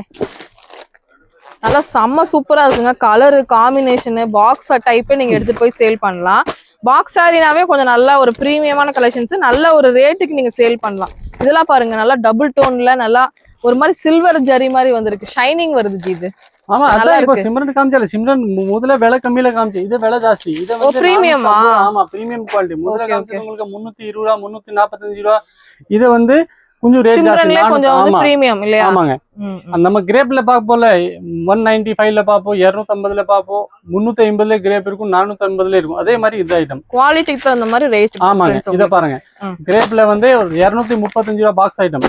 நல்லா செம்ம சூப்பரா இருக்குங்க. கலரு காம்பினேஷன் பாக்ஸ் டைப்பே நீங்க எடுத்துட்டு போய் சேல் பண்ணலாம். பாக்ஸ் சாரினாவே கொஞ்சம் நல்லா ஒரு பிரீமியமான கலெக்ஷன்ஸ், நல்ல ஒரு ரேட்டுக்கு நீங்க சேல் பண்ணலாம். இதெல்லாம் பாருங்க நல்லா டபுள் டோன்ல நல்லா ஒரு மாதிரி சில்வர் ஜரி மாதிரி வந்திருக்கு, ஷைனிங் வருது ஜி. இது ஆமா, அதான் இப்போ சிம்ரன் காமிச்சால. சிம்ரன் முதல்ல விலை கம்மியில காமிச்சு, இது விலை ஜாஸ்தி. இது வந்து பிரீமியமா? ஆமா, பிரீமியம் குவாலிட்டி. முதல்ல காமிச்சது உங்களுக்கு 320 ரூபா 345 ரூபா. இது வந்து கொஞ்சம் ரேட் ஜாஸ்தி, கொஞ்சம் வந்து பிரீமியம் இல்லையா? ஆமாங்க. நம்ம கிரேப்ல பாப்போம்ல 195ல பாப்போம், 250ல பாப்போம், 350ல கிரேப் இருக்கும், 450ல இருக்கும். அதே மாதிரி இந்த ஐட்டம் குவாலிட்டிக்கு தகுந்த மாதிரி ரேட். ஆமாங்க. இத பாருங்க, கிரேப்ல வந்து 235 ரூபா பாக்ஸ் ஐட்டம்.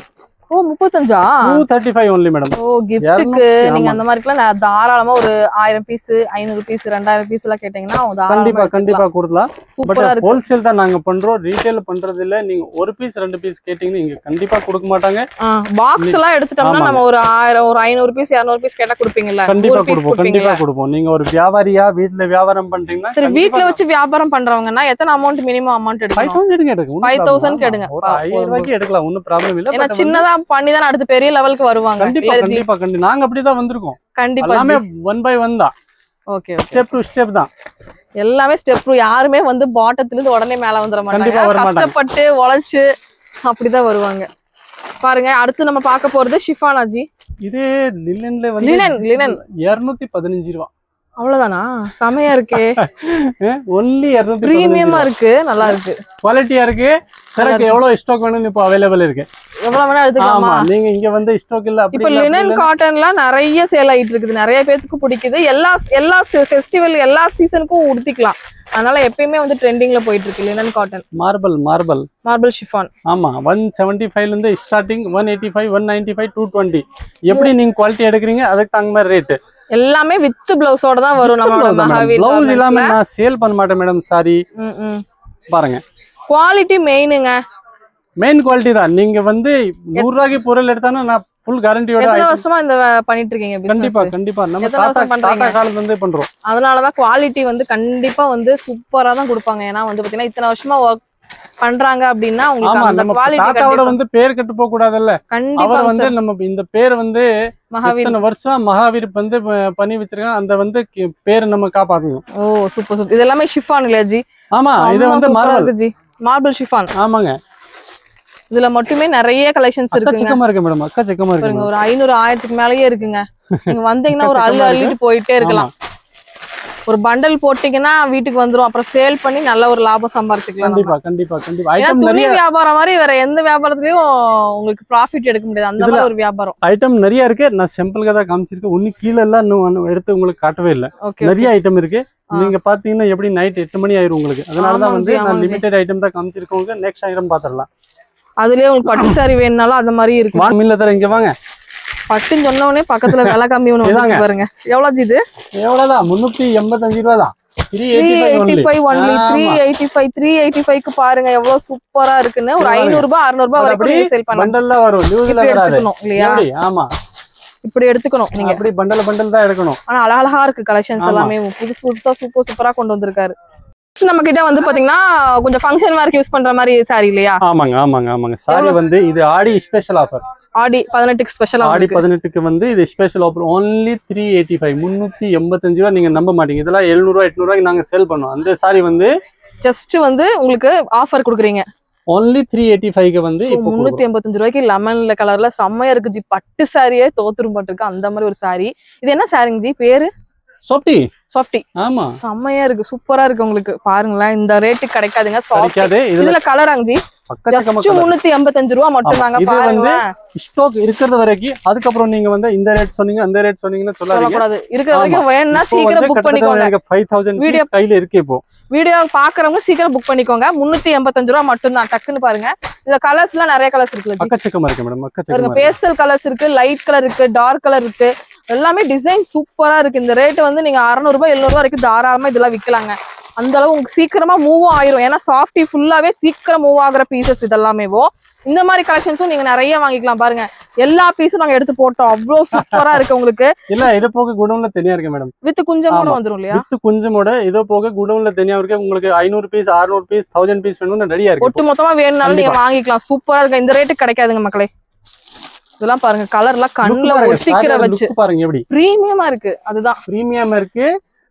ஓ 35 235 only மேடம். ஓ கிஃப்ட்க்கு நீங்க அந்த மாதிரிலாம் தாராளமா ஒரு 1000 பீஸ் 500 பீஸ் 2000 பீஸ் எல்லாம் கேட்டீங்கன்னா கண்டிப்பா கொடுக்கலாம். பட் ஹோல்சேல் தான் நாங்க பண்றோம், ரீட்டைல் பண்றது இல்ல. நீங்க ஒரு பீஸ் 2 பீஸ் கேட்டீங்கன்னா இங்க கண்டிப்பா கொடுக்க மாட்டாங்க. பாக்ஸ் எல்லாம் எடுத்துட்டோம்னா நம்ம ஒரு 1000 ஒரு 500 பீஸ் 200 பீஸ் கேட்டா கொடுப்பீங்கல்ல? கண்டிப்பா கொடுப்போம். நீங்க ஒரு வியாபாரியா வீட்ல வியாபாரம் பண்றீங்கன்னா, சரி வீட்ல வச்சு வியாபாரம் பண்றவங்கன்னா எத்தனை அமௌண்ட் மினிமம் அமௌண்ட் எடுக்கணும்? 5000 கேடுங்க. ஒரு 5000 ரூபாய்க்கு எடுக்கலாம், ஒண்ணும் ப்ராப்ளம் இல்ல. ஏன்னா சின்னதா பண்ணி தான் அடுத்து பெரிய லெவலுக்கு வருவாங்க. கண்டிப்பா நாங்க அப்படிதான் வந்திருக்கோம். கண்டிப்பா எல்லாமே 1 by 1 தான். ஓகே, ஸ்டெப் டு ஸ்டெப் தான் எல்லாமே. ஸ்டெப் யாருமே வந்து பாட்டத்துல இருந்து உடனே மேல வந்துட மாட்டாங்க. கஷ்டப்பட்டு உழைச்சு அப்படிதான் வருவாங்க. பாருங்க அடுத்து நம்ம பார்க்க போறது ஷிஃபானாஜி. இது லினன்ல வந்து லினன் 215 ரூபாய். அவ்வளவுதானா? செமையா இருக்கே. ஒன்லி 215. பிரீமியமா இருக்கு, நல்லா இருக்கு, குவாலிட்டியா இருக்கு. சரக்கு எவ்வளவு ஸ்டாக் வேணும் இப்போ அவைலபிள் இருக்கு. எவ்வளவு வேணா எடுத்துக்கலாமா? நீங்க இங்க வந்து ஸ்டாக் இல்ல அப்படி. இப்போ லினன் காட்டன்லாம் நிறைய சேல் ஆயிட்டு இருக்குது, நிறைய பேருக்கு பிடிக்குது. எல்லா ஃபெஸ்டிவல் எல்லா சீசனுக்கும் உடுத்திக்கலாம். அதனால எப்பயுமே வந்து ட்ரெண்டிங்ல போயிட்டு இருக்கு லினன் காட்டன். Marble chiffon. ஆமா, 175 ல இருந்து ஸ்டார்டிங், 185 195 220. எப்படி நீங்க குவாலிட்டி எடுக்கிறீங்க அதுக்கு தகுந்த மாதிரி ரேட். எல்லாமே வித் பிளவுஸோட தான் வரும். நம்மளோட மகாவீர் பிளவுஸ் இல்லாம நான் சேல் பண்ண மாட்டேன் மேடம். சாரி பாருங்க, குவாலிட்டி மெயினுங்க. மெயின் குவாலிட்டி தான். நீங்க வந்து 100 ரூபாய்க்கு பொருள் எடுத்தானா நான் ஃபுல் கேரண்டியோட. எத்தனை வருஷமா இந்த பண்ணிட்டு இருக்கீங்க பிசினஸ்? கண்டிப்பா நம்ம தாத்தா காலத்துல இருந்தே பண்றோம். அதனால தான் குவாலிட்டி வந்து கண்டிப்பா வந்து சூப்பரா தான் கொடுப்பாங்க. ஏன்னா வந்து பாத்தீங்கன்னா இத்தனை வருஷமா ஒர்க் பண்றாங்க அப்படின்னா உங்களுக்கு அந்த குவாலிட்டி தாத்தாவோட வந்து பேர் கெட்டு போக கூடாதுல்ல. கண்டிப்பா வந்து நம்ம இந்த பேர் வந்து மகாவீர் வருஷம் மகாவீர் வந்து பண்ணி வச்சிருக்காங்க. அந்த வந்து பேர் நம்ம காப்பாத்தணும். ஓ சூப்பர். இது எல்லாமே ஷிஃபான் இல்லையா ஜி? ஆமா, இது வந்து மார்பிள் ஷிஃபான். ஆமாங்க. இதுல மட்டுமே நிறைய கலெக்ஷன்ஸ் இருக்குங்க. செக்கமா இருக்கு மேடம், அக்கா செக்கமா இருக்கு. ஒரு 500 1000க்கு மேலயே இருக்குங்க. நீங்க வந்தீங்கன்னா ஒரு அள்ளிட்டு போயிட்டே இருக்கலாம். ஒரு பண்டல் போட்டீங்கன்னா வீட்டுக்கு வந்துரும். அப்புறம் சேல் பண்ணி நல்ல ஒரு லாபம் சம்பாதிச்சுக்கலாம். கண்டிப்பா. துணி வியாபாரம் மாதிரி வேற எந்த வியாபாரத்துலயும் உங்களுக்கு ப்ராஃபிட் எடுக்க முடியாது. அந்த மாதிரி ஒரு வியாபாரம். ஐட்டம் நிறைய இருக்கு. நான் சிம்பிளா தான் காமிச்சிருக்கேன். ஒண்ணு கீழ எல்லாம் இன்னும் எடுத்து உங்களுக்கு காட்டவே இல்லை. நிறைய ஐட்டம் இருக்கு. நீங்க பாத்தீங்கன்னா எப்படி நைட் 8 மணி ஆயிரும் உங்களுக்கு. அதனாலதான் வந்து நான் லிமிடெட் ஐட்டம் தான் காமிச்சிருக்கோங்க. Next item பாத்திரலாம். அதுலயே உங்களுக்கு பட்டு சாரி வேணும்னாலும் அந்த மாதிரி இருக்கு. வாங்க தர இங்க வாங்க. பட்டுன்னு சொன்ன உடனே பக்கத்துல விலை கம்மி ஒண்ணு பாருங்க. எவ்வளவு இது? எவ்வளவுதான்? 385 ரூபா தான். 385 only. 385க்கு பாருங்க எவ்வளவு சூப்பரா இருக்குன்னு. ஒரு 500 ரூபாய் 600 ரூபாய் வரைக்கும் சேல் பண்ணலாம். பண்டல்ல வரும், லூஸ்ல வராது இல்லையா? ஆமா, இப்படி எடுத்துக்கணும் நீங்க. அப்படி பண்டல் தான் எடுக்கணும். ஆனா அழகா இருக்கு கலெக்ஷன்ஸ் எல்லாமே. புதுசா சூப்பரா கொண்டு வந்திருக்காரு. நம்ம கிட்ட வந்து பாத்தீங்கன்னா கொஞ்சம் ஃபங்க்ஷன் வேர்க்கு யூஸ் பண்ற மாதிரி சாரி இல்லையா? ஆமாங்க. சாரி வந்து இது ஆடி ஸ்பெஷல் ஆஃபர். ஆடி 18க்கு ஸ்பெஷல் ஆஃபர். ஆடி 18க்கு வந்து இது ஸ்பெஷல் ஆஃபர். only 385 385 ரூபாய். நீங்க நம்ப மாட்டீங்க, இதெல்லாம் 700 800 ரூபாய்க்கு நாங்க சேல் பண்ணோம். அந்த சாரி வந்து ஜஸ்ட் வந்து உங்களுக்கு ஆஃபர் கொடுக்குறீங்க. only 385 வந்து இப்போ 385 ரூபாய்க்கு லெமன்ல கலர்ல செம்மையா இருக்கு ஜி. பட்டு சாரியே தோத்துரும் பட்டிருக்கு அந்த மாதிரி ஒரு சாரி. இது என்ன சாரிங்க ஜி பேரு? சாஃப்டி. ஆமா செம்மையா இருக்கு, சூப்பரா இருக்கு. உங்களுக்கு பாருங்களேன், இந்த ரேட்டுக்கு கிடைக்காதுங்க. சாஃப்டி இதுல கலராங்க ஜி. ஜஸ்ட் 385 ரூபாய் மட்டும் தாங்க. பாருங்க ஸ்டாக் இருக்கிறது வரைக்கும். அதுக்கப்புறம் நீங்க வந்து இந்த ரேட் சொன்னீங்க அந்த ரேட் சொன்னீங்கன்னு சொல்லக்கூடாது. இருக்கிற வரைக்கும் வேணும்னா சீக்கிரம் புக் பண்ணிக்கோங்க. 5000 வீடியோ கையில இருக்கு. இப்போ வீடியோ பாக்குறவங்க சீக்கிரம் புக் பண்ணிக்கோங்க. 385 ரூபாய் மட்டும் தான். டக்குன்னு பாருங்க. இந்த கலர்ஸ் எல்லாம் நிறைய கலர்ஸ் இருக்கு. அக்கச்சக்கமா இருக்கு மேடம். அக்கச்சக்கமா பேஸ்டல் கலர்ஸ் இருக்கு, லைட் கலர் இருக்கு, டார்க் கலர் இருக்கு. எல்லாமே டிசைன் சூப்பரா இருக்கு. இந்த ரேட் வந்து நீங்க 600 ரூபாய் 700 ரூபாய் வரைக்கும் தாராளமா இதெல்லாம் விற்கலாங்க. அந்த அளவு உங்களுக்கு சீக்கிரமா மூவ் ஆயிரும். ஏன்னா சாஃப்டி ஃபுல்லாவே சீக்கிரம் மூவ் ஆகுற பீசஸ் இதெல்லாமேவோ. இந்த மாதிரி கலெக்ஷன்ஸும் நீங்க நிறைய வாங்கிக்கலாம். பாருங்க எல்லா பீஸும் நாங்க எடுத்து போட்டோம். அவ்வளவு சூப்பரா இருக்கு உங்களுக்கு. இல்ல இது போக குடவுன்ல தனியா இருக்கு மேடம். வித் குஞ்சமோட வந்துரும் இல்லையா? வித் குஞ்சமோட இது போக குடவுன்ல தனியா இருக்கு. உங்களுக்கு 500 பீஸ் 600 பீஸ் 1000 பீஸ் வேணும்னு ரெடியா இருக்கு. ஒட்டு மொத்தமா வேணும்னாலும் நீங்க வாங்கிக்கலாம். சூப்பரா இருக்கு. இந்த ரேட்டுக்கு கிடைக்காதுங்க மக்களே. இதெல்லாம் பாருங்க கலர்லாம் கண்ணுல ஒட்டிக்கிற வச்சு பாருங்க எப்படி பிரீமியமா இருக்கு. அதுதான் பிரீமியமா இருக்கு.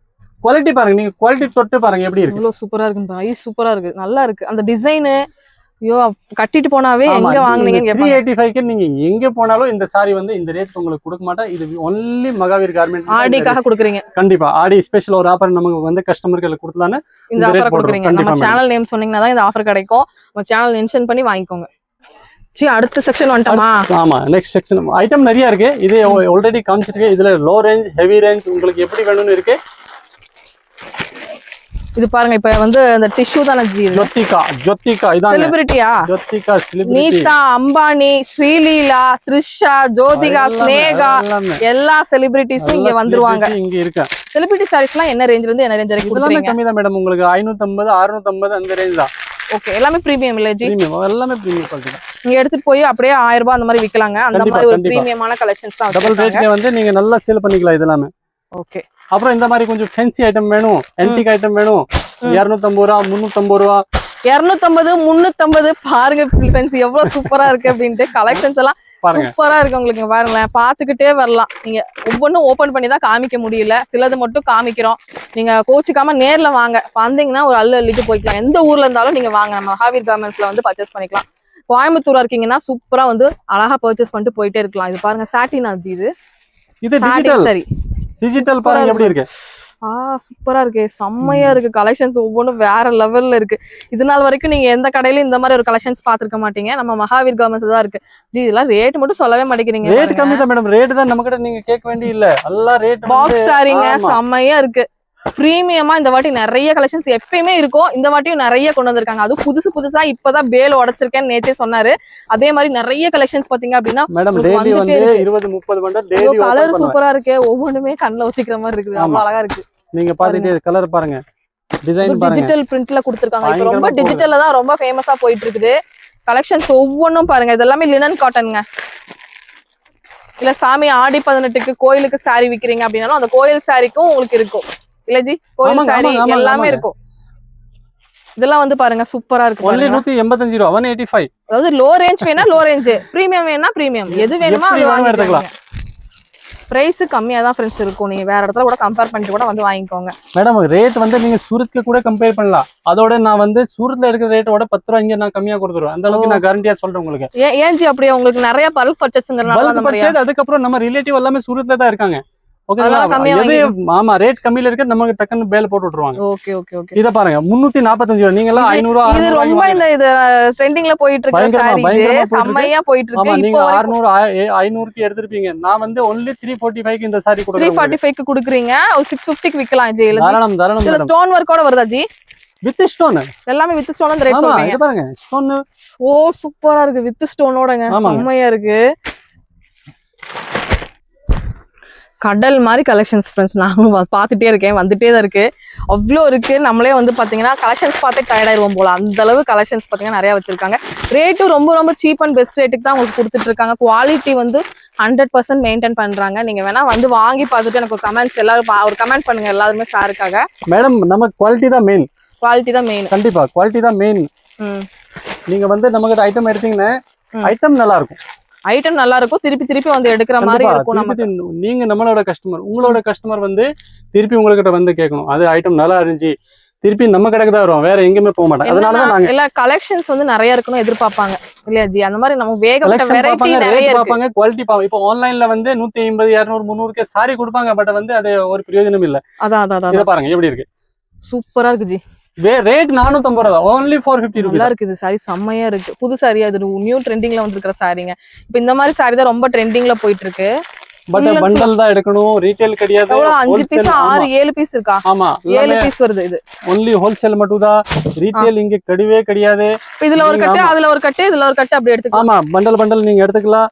குவாலிட்டி பாருங்க, நீங்க குவாலிட்டி தொட்டு பாருங்க எப்படி இருக்கு. இவ்வளவு சூப்பரா இருக்கு. ஐ சூப்பரா இருக்கு, நல்லா இருக்கு. அந்த டிசைன் ஐயோ கட்டிட்டு போனாவே எங்க வாங்குனீங்கன்னு கேட்பாங்க. 385 க்கு நீங்க எங்க போனாலும் இந்த சாரி வந்து இந்த ரேட் உங்களுக்கு கொடுக்க மாட்டேன். இது ஒன்லி மகாவீர் கார்மெண்ட்ஸ் ஆடிக்காக கொடுக்குறீங்க. கண்டிப்பா ஆடி ஸ்பெஷல் ஒரு ஆஃபர் நமக்கு வந்து கஸ்டமருக்கு கொடுத்தலான்னு இந்த ஆஃபர் கொடுக்குறீங்க. நம்ம சேனல் நேம் சொன்னீங்கன்னா தான் இந்த ஆஃபர் கிடைக்கும். நம்ம சேனல் மென்ஷன் பண்ணி வாங்கிக்கோங்க. சரி அடுத்த செக்ஷன் வந்துட்டோமா? ஆமா நெக்ஸ்ட் செக்ஷன் ஐட்டம் நிறைய இருக்கு. இது ஆல்ரெடி காமிச்சிருக்கு. இதுல லோ ரேஞ்ச் ஹெவி ரேஞ்ச் உங்களுக்கு எப்படி வேணும்னு இருக்கு. இது பாருங்க இப்ப வந்து அந்த டிஷ்யூ தான ஜி. ஜோதிகா இதான் செலிபிரிட்டியா? ஜோதிகா செலிபிரிட்டி. நீதா, அம்பானி, ஸ்ரீலீலா, த்ரிஷா, ஜோதிகா, ஸ்னேகா எல்லா செலிபிரிட்டிஸும் இங்க வந்துருவாங்க. இங்க இருக்கு. செலிபிரிட்டி சாரீஸ்லாம் என்ன ரேஞ்சில இருந்து என்ன ரேஞ்ச் வரைக்கும் கொடுக்குறீங்க? கம்மி தான் மேடம். உங்களுக்கு 550 650 அந்த ரேஞ்ச் தான். ஓகே எல்லாமே பிரீமியம் இல்ல ஜி? பிரீமியம் எல்லாமே பிரீமியம் குவாலிட்டி. நீங்க எடுத்துட்டு போய் அப்படியே 1000 ரூபாய் அந்த மாதிரி விக்கலாங்க. அந்த மாதிரி ஒரு பிரீமியமான கலெக்ஷன்ஸ் தான். டபுள் ரேட்ல வந்து நீங்க நல்லா சேல் பண்ணிக்கலாம் இதெல்லாம். ஓகே அப்புறம் இந்த மாதிரி கொஞ்சம் ஃபேன்சி ஐட்டம் வேணும், ஆன்டிக் ஐட்டம் வேணும். 250 ரூபா 350 ரூபா 250 350 பாருங்க ஃப்ரெண்ட்ஸ் எவ்வளவு சூப்பரா இருக்கு அப்படின்ட்டு. கலெக்ஷன்ஸ் எல்லாம் சூப்பரா இருக்கு. உங்களுக்கு பாருங்களேன், பாத்துக்கிட்டே வரலாம். நீங்க ஒவ்வொன்றும் ஓபன் பண்ணி தான் காமிக்க முடியல, சிலது மட்டும் காமிக்கிறோம். நீங்க கோச்சிக்காம நேர்ல வாங்க, வந்தீங்கன்னா ஒரு அள்ளிட்டு போய்க்கலாம். எந்த ஊர்ல இருந்தாலும் நீங்க வாங்க, நம்ம மகாவீர் கார்மெண்ட்ஸ்ல வந்து பர்ச்சேஸ் பண்ணிக்கலாம். கோயம்புத்தூரா இருக்கீங்கன்னா சூப்பரா வந்து அழகா பர்ச்சேஸ் பண்ணிட்டு போயிட்டே இருக்கலாம். இது பாருங்க சாட்டின் ஆஜி. இது டிஜிட்டல். சரி டிஜிட்டல் பாருங்க எப்படி இருக்கு. சூப்பரா இருக்கு, செம்மையா இருக்கு. கலெக்ஷன்ஸ் ஒவ்வொன்றும் வேற லெவல்ல இருக்கு. இது நாள் வரைக்கும் நீங்க எந்த கடையிலும் இந்த மாதிரி ஒரு கலெக்ஷன்ஸ் பாத்துருக்க மாட்டீங்க. நம்ம மகாவீர் கார்மெண்ட்ஸ் தான் இருக்கு ஜி. இதெல்லாம் ரேட் மட்டும் சொல்லவே மாட்டேங்கிறீங்க. ரேட் கம்மி தான் மேடம். ரேட் தான் நம்ம கிட்ட நீங்க கேட்க வேண்டிய இல்ல. எல்லா ரேட் பாக்ஸ் சாரிங்க செம்மையா இருக்கு. பிரீமியமா இந்த வாட்டி நிறைய கலெக்ஷன்ஸ் எப்பயுமே இருக்கும். இந்த வாட்டியும் நிறைய கொண்டு வந்திருக்காங்க. அது புதுசா இப்பதான் பேல் உடைச்சிருக்கேன்னு நேத்தே சொன்னாரு. அதே மாதிரி நிறைய கலெக்ஷன்ஸ் பாத்தீங்க அப்படின்னா கலர் சூப்பரா இருக்கு. ஒவ்வொன்றுமே கண்ணுல ஒத்திக்கிற மாதிரி இருக்குது. அவ்வளவு அழகா இருக்கு. நீங்க பாத்துட்டு கலர் பாருங்க, டிசைன் பாருங்க. டிஜிட்டல் பிரிண்ட்ல கொடுத்திருக்காங்க. இப்போ ரொம்ப டிஜிட்டல்ல தான் ரொம்ப ஃபேமஸா போயிட்டு இருக்குது. கலெக்ஷன்ஸ் ஒவ்வொன்றும் பாருங்க. இதெல்லாமே லினன் காட்டனுங்க. இல்ல சாமி ஆடி 18க்கு கோயிலுக்கு சாரி விக்கிறீங்க அப்படின்னாலும் அந்த கோயில் சாரிக்கும் உங்களுக்கு இருக்கும் இல்ல ஜி? கோயில் சாரி எல்லாமே இருக்கும். இதெல்லாம் வந்து பாருங்க சூப்பரா இருக்கு. only 185 ரூபாய் 185. அதாவது லோ ரேஞ்ச் வேணா லோ ரேஞ்ச், பிரீமியம் வேணா பிரீமியம், எது வேணுமோ அது வாங்கி எடுத்துக்கலாம். பிரைஸ் கம்மியா தான் ஃப்ரெண்ட்ஸ் இருக்கும். நீங்க வேற இடத்துல கூட கம்பேர் பண்ணிட்டு கூட வந்து வாங்கிக்கோங்க. மேடம் ரேட் வந்து நீங்க சூரத்ல கூட கம்பேர் பண்ணலாம். அதோட நான் வந்து சூரத்ல எடுக்கிற ரேட்டோட 10 ரூபாய் இங்க நான் கம்மியா கொடுத்துருவேன். அந்த அளவுக்கு நான் கேரண்டியா சொல்றேன் உங்களுக்கு. ஏன் ஜி அப்படியே? உங்களுக்கு நிறைய பல்க் பர்ச்சேஸ்ங்கறனால அந்த மாதிரி. அதுக்கப்புறம் நம்ம ரிலேட்டிவ் எல்லாமே சூரத்ல தான் இருக்காங்க. ஆமா ரேட் கம்மியில இருக்கு. நமக்கு டக்குன்னு பேல போட்டு விட்டுருவாங்க. Okay okay okay. இத பாருங்க 345 ரூபாய். நீங்க எல்லாம் 500 ரூபாய். இது ரொம்ப இந்த இது ட்ரெண்டிங்ல போயிட்டு இருக்கு. சாரி செம்மையா போயிட்டு இருக்கு. ஆமா நீங்க 600 500 க்கு எடுத்துப்பீங்க. நான் வந்து only 345 க்கு இந்த சாரி கொடுக்குறேன். 345 க்கு கொடுக்குறீங்க. ஒரு 650 க்கு விக்கலாம் ஜி. தாராளம் தாராளம். இதுல ஸ்டோன் வர்க் கூட வருதா ஜி? வித் ஸ்டோன் எல்லாமே வித் ஸ்டோன் அந்த ரேட் சொல்றீங்க. இது பாருங்க ஸ்டோன். ஓ சூப்பரா இருக்கு. வித் ஸ்டோனோடங்க செம்மையா இருக்கு. கடல் மாதிரி கலெக்ஷன்ஸ் ஃப்ரெண்ட்ஸ். நானும் பார்த்துட்டே இருக்கேன், வந்துட்டே தான் இருக்கு. அவ்வளோ இருக்கு. நம்மளே வந்து பார்த்தீங்கன்னா கலெக்ஷன்ஸ் பார்த்தே டயர்ட் ஆயிடுவோம் போல. அந்த அளவு கலெக்ஷன்ஸ் பார்த்தீங்கன்னா நிறைய வச்சிருக்காங்க. ரேட்டும் ரொம்ப ரொம்ப சீப் அண்ட் பெஸ்ட் ரேட்டுக்கு தான் உங்களுக்கு கொடுத்துட்டு இருக்காங்க. குவாலிட்டி வந்து 100% மெயின்டைன் பண்றாங்க. நீங்க வேணா வந்து வாங்கி பார்த்துட்டு எனக்கு ஒரு கமெண்ட்ஸ் எல்லாரும் ஒரு கமெண்ட் பண்ணுங்க எல்லாருமே சாருக்காக. மேடம் நம்ம குவாலிட்டி தான் மெயின். குவாலிட்டி தான் மெயின். கண்டிப்பா குவாலிட்டி தான் மெயின். நீங்க வந்து நமக்கு ஐட்டம் எடுத்தீங்கன்னா ஐட்டம் நல்லா இருக்கும். ஐட்டம் நல்லா இருக்கும். திருப்பி திருப்பி வந்து எடுக்கிற மாதிரி இருக்கும். நமக்கு நீங்க நம்மளோட கஸ்டமர், உங்களோட கஸ்டமர் வந்து திருப்பி உங்ககிட்ட வந்து கேட்கணும் அது ஐட்டம் நல்லா இருந்துச்சு, திருப்பி நம்ம கடைக்கு தான் வருவோம், வேற எங்கேயுமே போக மாட்டோம். அதனால தான் நாங்க இல்ல கலெக்ஷன்ஸ் வந்து நிறைய இருக்கணும் எதிர்பார்ப்பாங்க இல்லையா ஜி? அந்த மாதிரி நம்ம வேகப்பட்ட வெரைட்டி நிறைய ரேட் பாப்பாங்க, குவாலிட்டி பாப்பாங்க. இப்போ ஆன்லைன்ல வந்து 150 200 300 சாரி கொடுப்பாங்க, பட் வந்து அது ஒரு பிரயோஜனம் இல்ல. அதான் இத பாருங்க எப்படி இருக்கு, சூப்பரா இருக்கு ஜி. ரேட் 450 ரூபாய், only 450 நல்லா இருக்குது சாரி, செம்மையா இருக்கு. புது சாரி, அது நியூ ட்ரெண்டிங்ல வந்திருக்கிற சாரிங்க. இப்போ இந்த மாதிரி சாரி தான் ரொம்ப ட்ரெண்டிங்ல போயிட்டு இருக்கு. பட் பண்டல் தான் எடுக்கணும், ரீட்டைல் கிடையாது. 5 பீஸ் 6 7 பீஸ் இருக்கா? ஆமா 7 பீஸ் வருது. இது only ஹோல்சேல் மட்டும் தான், ரீட்டைல் இங்க கிடையவே கிடையாது. இதுல ஒரு கட்டு, அதுல ஒரு கட்டு, இதுல ஒரு கட்டு அப்படி எடுத்துக்கலாம். ஆமா பண்டல் நீங்க எடுத்துக்கலாம்.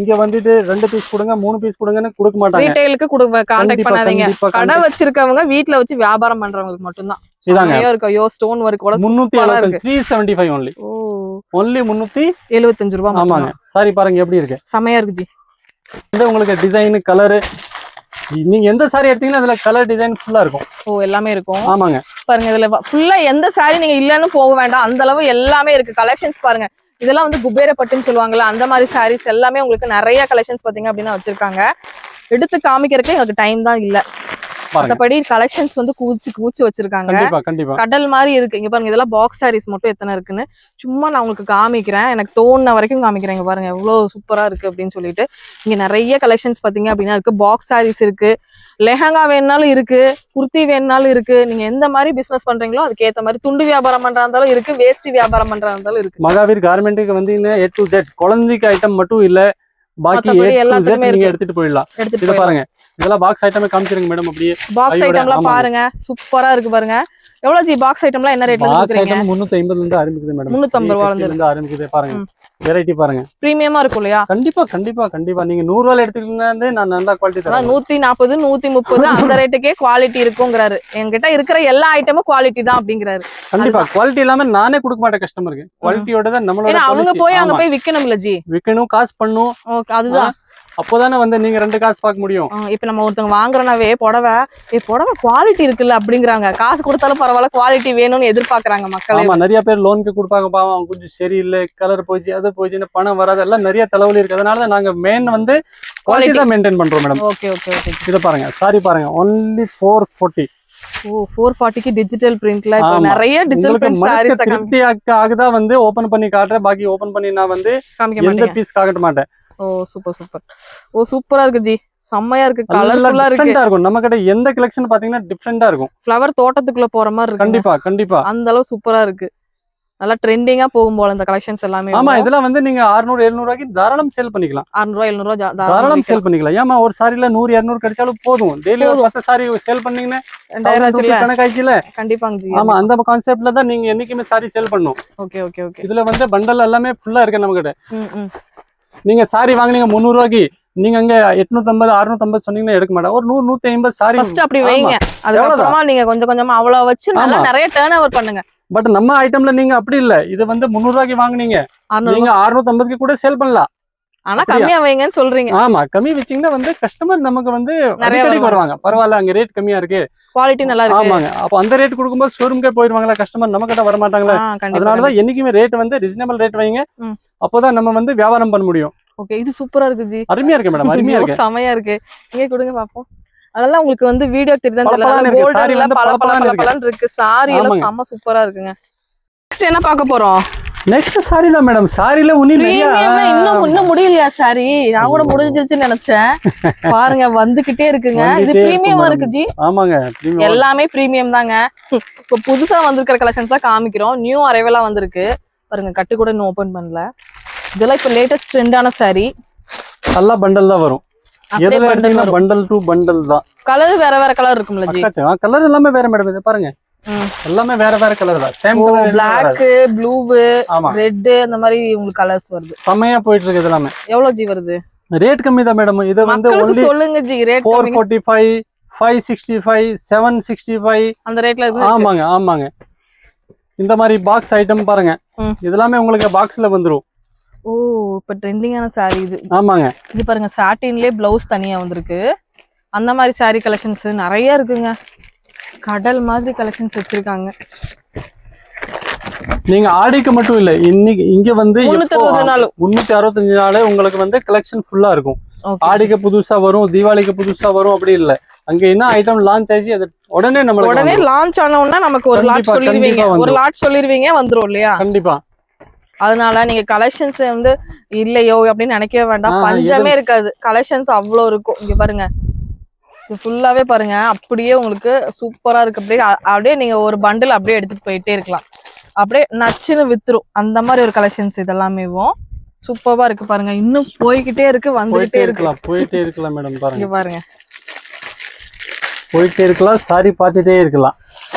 இங்க வந்துட்டு 2 பீஸ் கொடுங்க 3 பீஸ் கொடுங்கன்னு கொடுக்க மாட்டாங்க. ரீட்டைலுக்கு கான்டாக்ட் பண்ணாதீங்க. கடை வச்சிருக்கவங்க வீட்ல வச்சு வியாபாரம் பண்றவங்களுக்கு மட்டும் தான். இதாங்க இருக்கு. ஐயோ ஸ்டோன் வர்க் கூட 375 only. only 375 ரூபாய். ஆமாங்க. சாரி பாருங்க எப்படி இருக்கு, செமையா இருக்கு ஜி. இந்த உங்களுக்கு டிசைன் கலர், நீங்க எந்த சாரி எடுத்தீங்கன்னா அதுல கலர் டிசைன் ஃபுல்லா இருக்கும். எல்லாமே இருக்கும். ஆமாங்க பாருங்க, இதுல ஃபுல்லா எந்த சாரி நீங்க இல்லன்னு போக வேண்டாம், அந்த அளவு எல்லாமே இருக்கு. கலெக்ஷன்ஸ் பாருங்க, இதெல்லாம் வந்து குபேர பட்டுன்னு சொல்லுவாங்கல்ல, அந்த மாதிரி சாரீஸ் எல்லாமே உங்களுக்கு நிறைய கலெக்ஷன்ஸ் பாத்தீங்க அப்படின்னா வச்சிருக்காங்க. எடுத்து காமிக்கிறதுக்கு எங்களுக்கு டைம் தான் இல்ல. மற்றபடி கலெக்ஷன்ஸ் வந்து கூச்சி வச்சிருக்காங்க. கடல் மாதிரி இருக்கு. இங்க பாருங்க, இதெல்லாம் பாக்ஸ் சாரீஸ் மட்டும் எத்தனை இருக்குன்னு சும்மா நான் உங்களுக்கு காமிக்கிறேன். எனக்கு தோணுன வரைக்கும் காமிக்கிறேன். இங்க பாருங்க எவ்வளவு சூப்பரா இருக்கு அப்படின்னு சொல்லிட்டு. இங்க நிறைய கலெக்ஷன்ஸ் பாத்தீங்க அப்படின்னா இருக்கு. பாக்ஸ் சாரீஸ் இருக்கு, லெஹங்கா வேணுனாலும் இருக்கு, குர்த்தி வேணுனாலும் இருக்கு. நீங்க எந்த மாதிரி பிசினஸ் பண்றீங்களோ அதுக்கு ஏத்த மாதிரி, துண்டு வியாபாரம் பண்றதா இருந்தாலும் இருக்கு, வேஷ்டி வியாபாரம் பண்றதா இருந்தாலும் இருக்கு. மகாவீர் கார்மெண்ட்டுக்கு வந்து A to Z குழந்தைக்கு ஐட்டம் மட்டும் இல்ல, பாக்கி எல்லாத்தையுமே நீங்க எடுத்துட்டு போயிடலாம். இத பாருங்க, இதெல்லாம் பாக்ஸ் ஐட்டமே காமிச்சிருங்க மேடம். அப்படியே பாக்ஸ் ஐட்டம்லாம் பாருங்க, சூப்பரா இருக்கு பாருங்க. எவ்வளவு ஜி பாக்ஸ் ஐட்டம்லாம் என்ன ரேட்ல கொடுக்குறீங்க? 350 ல இருந்து ஆரம்பிக்குது மேடம். 350 ரூபாயில இருந்து ஆரம்பிக்குது. பாருங்க வெரைட்டி பாருங்க, பிரீமியமா இருக்கும் இல்லையா? கண்டிப்பா நீங்க 100 ரூபாயில எடுத்துக்கிட்டீங்கன்னா நான் நல்ல குவாலிட்டி தரேன். 140 130 அந்த ரேட்டுக்கே குவாலிட்டி இருக்குங்கறாரு. என்கிட்ட இருக்கிற எல்லா ஐட்டமும் குவாலிட்டி தான் அப்படிங்கறாரு. கண்டிப்பா குவாலிட்டி இல்லாம நானே கொடுக்க மாட்டேன் கஸ்டமருக்கு. குவாலிட்டியோட தான் நம்மளோட. ஏன்னா அவங்க போய் அங்க போய் விக்கணும் இல்ல ஜி, விக்கணும், காசு பண்ணனும். ஓகே, அதுதான். அப்போதானே வந்து நீங்க 2 காசு பார்க்க முடியும். இப்ப நம்ம ஒருத்தங்க வாங்குறனாவே புடவை குவாலிட்டி இருக்குல்ல அப்படிங்கறாங்க. காசு கொடுத்தாலும் பரவாயில்ல, குவாலிட்டி வேணும்னு எதிர்பார்க்கறாங்க மக்கள். ஆமா, நிறைய பேர் லோனுக்கு கொடுப்பாங்க, பாவம் கொஞ்சம் சரியில்லை, கலர் போயிச்சு, அது போயிச்சுன்னு பணம் வராது, எல்லாம் நிறைய தலைவலி இருக்கு. அதனால தான் நாங்க மெயின் வந்து குவாலிட்டி தான் மெயின்டைன் பண்றோம் மேடம். ஓகே. இத பாருங்க, சாரி பாருங்க, only 440. 440க்கு டிஜிட்டல் பிரிண்ட்ல இப்ப நிறைய டிஜிட்டல் பிரிண்ட் சாரீஸ் திருப்தி ஆகுதா வந்து ஓபன் பண்ணி காட்றேன். பாக்கி ஓபன் பண்ணி நான் வந்து எந்த பீஸ் காட்ட மாட்டேன். சூப்பர். சூப்பரா இருக்கு ஜி, செம்மையா இருக்கு, கலர்ஃபுல்லா இருக்கு, டிஃபரெண்டா இருக்கும். நம்ம கிட்ட எந்த கலெக்ஷன் பாத்தீங்கன்னா டிஃபரெண்டா இருக்கும். ஃப்ளவர் தோட்டத்துக்குள்ள போற மாதிரி இருக்கு. கண்டிப்பா அந்த அளவு சூப்பரா இருக்கு. நல்லா ட்ரெண்டிங்கா போகும் போல இந்த கலெக்ஷன்ஸ் எல்லாமே. ஆமா, இதெல்லாம் வந்து நீங்க 600 700 ரூபாய்க்கு தாராளம் சேல் பண்ணிக்கலாம். 600 700 தாராளம் சேல் பண்ணிக்கலாம். ஏமா ஒரு சாரில 100 200 கிடைச்சாலும் போதும். டெய்லி ஒரு 10 சாரி சேல் பண்ணீங்கன்னா 2000 கணக்காயிச்சுல. கண்டிப்பாங்க ஜி. ஆமா, அந்த கான்செப்ட்ல தான் நீங்க என்னைக்குமே சாரி சேல் பண்ணணும். ஓகே. இதுல வந்து பண்டல் எல்லாமே ஃபுல்லா இருக்கு நம்ம கிட்ட. நீங்க சாரி வாங்குனீங்க 300 ரூபாய்க்கு, நீங்க அங்க 850 650 சொன்னீங்கன்னா எடுக்க மாட்டேன். ஒரு 100 150 சாரி ஃபர்ஸ்ட் அப்படி வைங்க, அதுக்கப்புறமா நீங்க கொஞ்சம் கொஞ்சமா அவ்வளவு வச்சு நல்லா நிறைய டர்ன் ஓவர் பண்ணுங்க. பட் நம்ம ஐட்டம்ல நீங்க அப்படி இல்ல, இது வந்து 300 ரூபாய்க்கு வாங்குனீங்க, நீங்க 650க்கு கூட சேல் பண்ணலாம். ஆனா கம்மியா வைங்கன்னு சொல்றீங்க. ஆமா, கம்மி வச்சீங்கன்னா வந்து கஸ்டமர் நமக்கு வந்து நிறைய வருவாங்க. பரவாயில்ல, அங்க ரேட் கம்மியா இருக்கு, குவாலிட்டி நல்லா இருக்கு. ஆமாங்க, அப்ப அந்த ரேட் கொடுக்கும்போது ஷோரூம்க்கே போயிருவாங்களா கஸ்டமர், நம்ம கிட்ட வர மாட்டாங்களா? அதனாலதான் என்னைக்குமே ரேட் வந்து ரீசனபிள் ரேட் வைங்க, அப்போதான் நம்ம வந்து வியாபாரம் பண்ண முடியும். ஓகே, இது சூப்பரா இருக்கு ஜி, அருமையா இருக்கு மேடம், அருமையா இருக்கு, செமையா இருக்கு. இங்க கொடுங்க பாப்போம். அதெல்லாம் உங்களுக்கு வந்து வீடியோ தெரியுதா தெரியல, சாரி வந்து பளபளன்னு இருக்கு, சாரி எல்லாம் செம சூப்பரா இருக்குங்க. நெக்ஸ்ட் என்ன பார்க்க போறோம்? நெக்ஸ்ட் சாரி தான் மேடம். சாரில இன்னும் முடியலையா சாரி? நான் கூட முடிஞ்சிருச்சுன்னு நினைச்சேன். பாருங்க வந்துகிட்டே இருக்குங்க. இது பிரீமியமா இருக்கு ஜி. ஆமாங்க, எல்லாமே பிரீமியம் தாங்க. இப்ப புதுசா வந்திருக்கிற கலெக்ஷன்ஸ் தான் காமிக்கிறோம். நியூ அரைவலா வந்திருக்கு பாருங்க. கட்டு கூட இன்னும் ஓபன் பண்ணல. இதெல்லாம் இப்ப லேட்டஸ்ட் ட்ரெண்டான சாரி. எல்லா பண்டல் தான் வரும். பண்டல் டு பண்டல் தான். கலர் வேற கலர் இருக்கும்ல ஜி? கலர் எல்லாமே வேற மேடம். இது பாருங்க, எல்லாமே வேற கலர் தான். Same colour, Black, blue, red அந்த மாதிரி உங்களுக்கு கலர்ஸ் வருது. செமையா போயிட்டு இருக்கு. இதெல்லாம் எவ்வளவு ஜி வருது? ரேட் கம்மி தான் மேடம். இது வந்து only சொல்லுங்க ஜி, ரேட் 445, 565, 765 அந்த ரேட்ல இருக்கு. ஆமாங்க. இந்த மாதிரி பாக்ஸ் ஐட்டம் பாருங்க, இதெல்லாம் உங்களுக்கு பாக்ஸ்ல வந்துரும். ஓ, இப்ப ட்ரெண்டிங்கான சாரி இது. ஆமாங்க, இது பாருங்க, சாட்டின்லயே பிளவுஸ் தனியா வந்திருக்கு. அந்த மாதிரி சாரி கலெக்ஷன்ஸ் நிறைய இருக்குங்க. கடல் மாதிரி கலெக்ஷன்ஸ் வச்சிருக்காங்க. நீங்க ஆடிக்கு மட்டும் இல்ல, இன்னைக்கு இங்க வந்து 365 நாளே உங்களுக்கு வந்து கலெக்ஷன் ஃபுல்லா இருக்கும். ஆடிக்கு புதுசா வரும், தீபாவளிக்கு புதுசா வரும், அப்படி இல்ல. அங்க என்ன ஐட்டம் லான்ச் ஆயிச்சு அது உடனே நம்மளுக்கு உடனே லான்ச் ஆன உடனே நமக்கு ஒரு லாட் சொல்லிருவீங்க, ஒரு லாட் சொல்லிருவீங்க, வந்துரும் இல்லையா? கண்டிப்பா. அதனால நீங்க கலெக்ஷன்ஸ் வந்து இல்லையோ அப்படின்னு நினைக்கவே வேண்டாம், பஞ்சமே இருக்காது. கலெக்ஷன்ஸ் அவ்வளோ இருக்கும். இங்க பாருங்க, இது ஃபுல்லாவே பாருங்க, அப்படியே உங்களுக்கு சூப்பரா இருக்கு. அப்படியே நீங்க ஒரு பண்டில் அப்படியே எடுத்துட்டு போயிட்டே இருக்கலாம், அப்படியே நச்சுன்னு வித்துரும். அந்த மாதிரி ஒரு கலெக்ஷன்ஸ் இதெல்லாமேவும் சூப்பரா இருக்கு பாருங்க. இன்னும் போய்கிட்டே இருக்கு, வந்துகிட்டே இருக்கலாம், போயிட்டே இருக்கலாம் மேடம். பாருங்க, இங்க பாருங்க, போயிட்டே இருக்கலாம், சாரி பார்த்துட்டே இருக்கலாம்.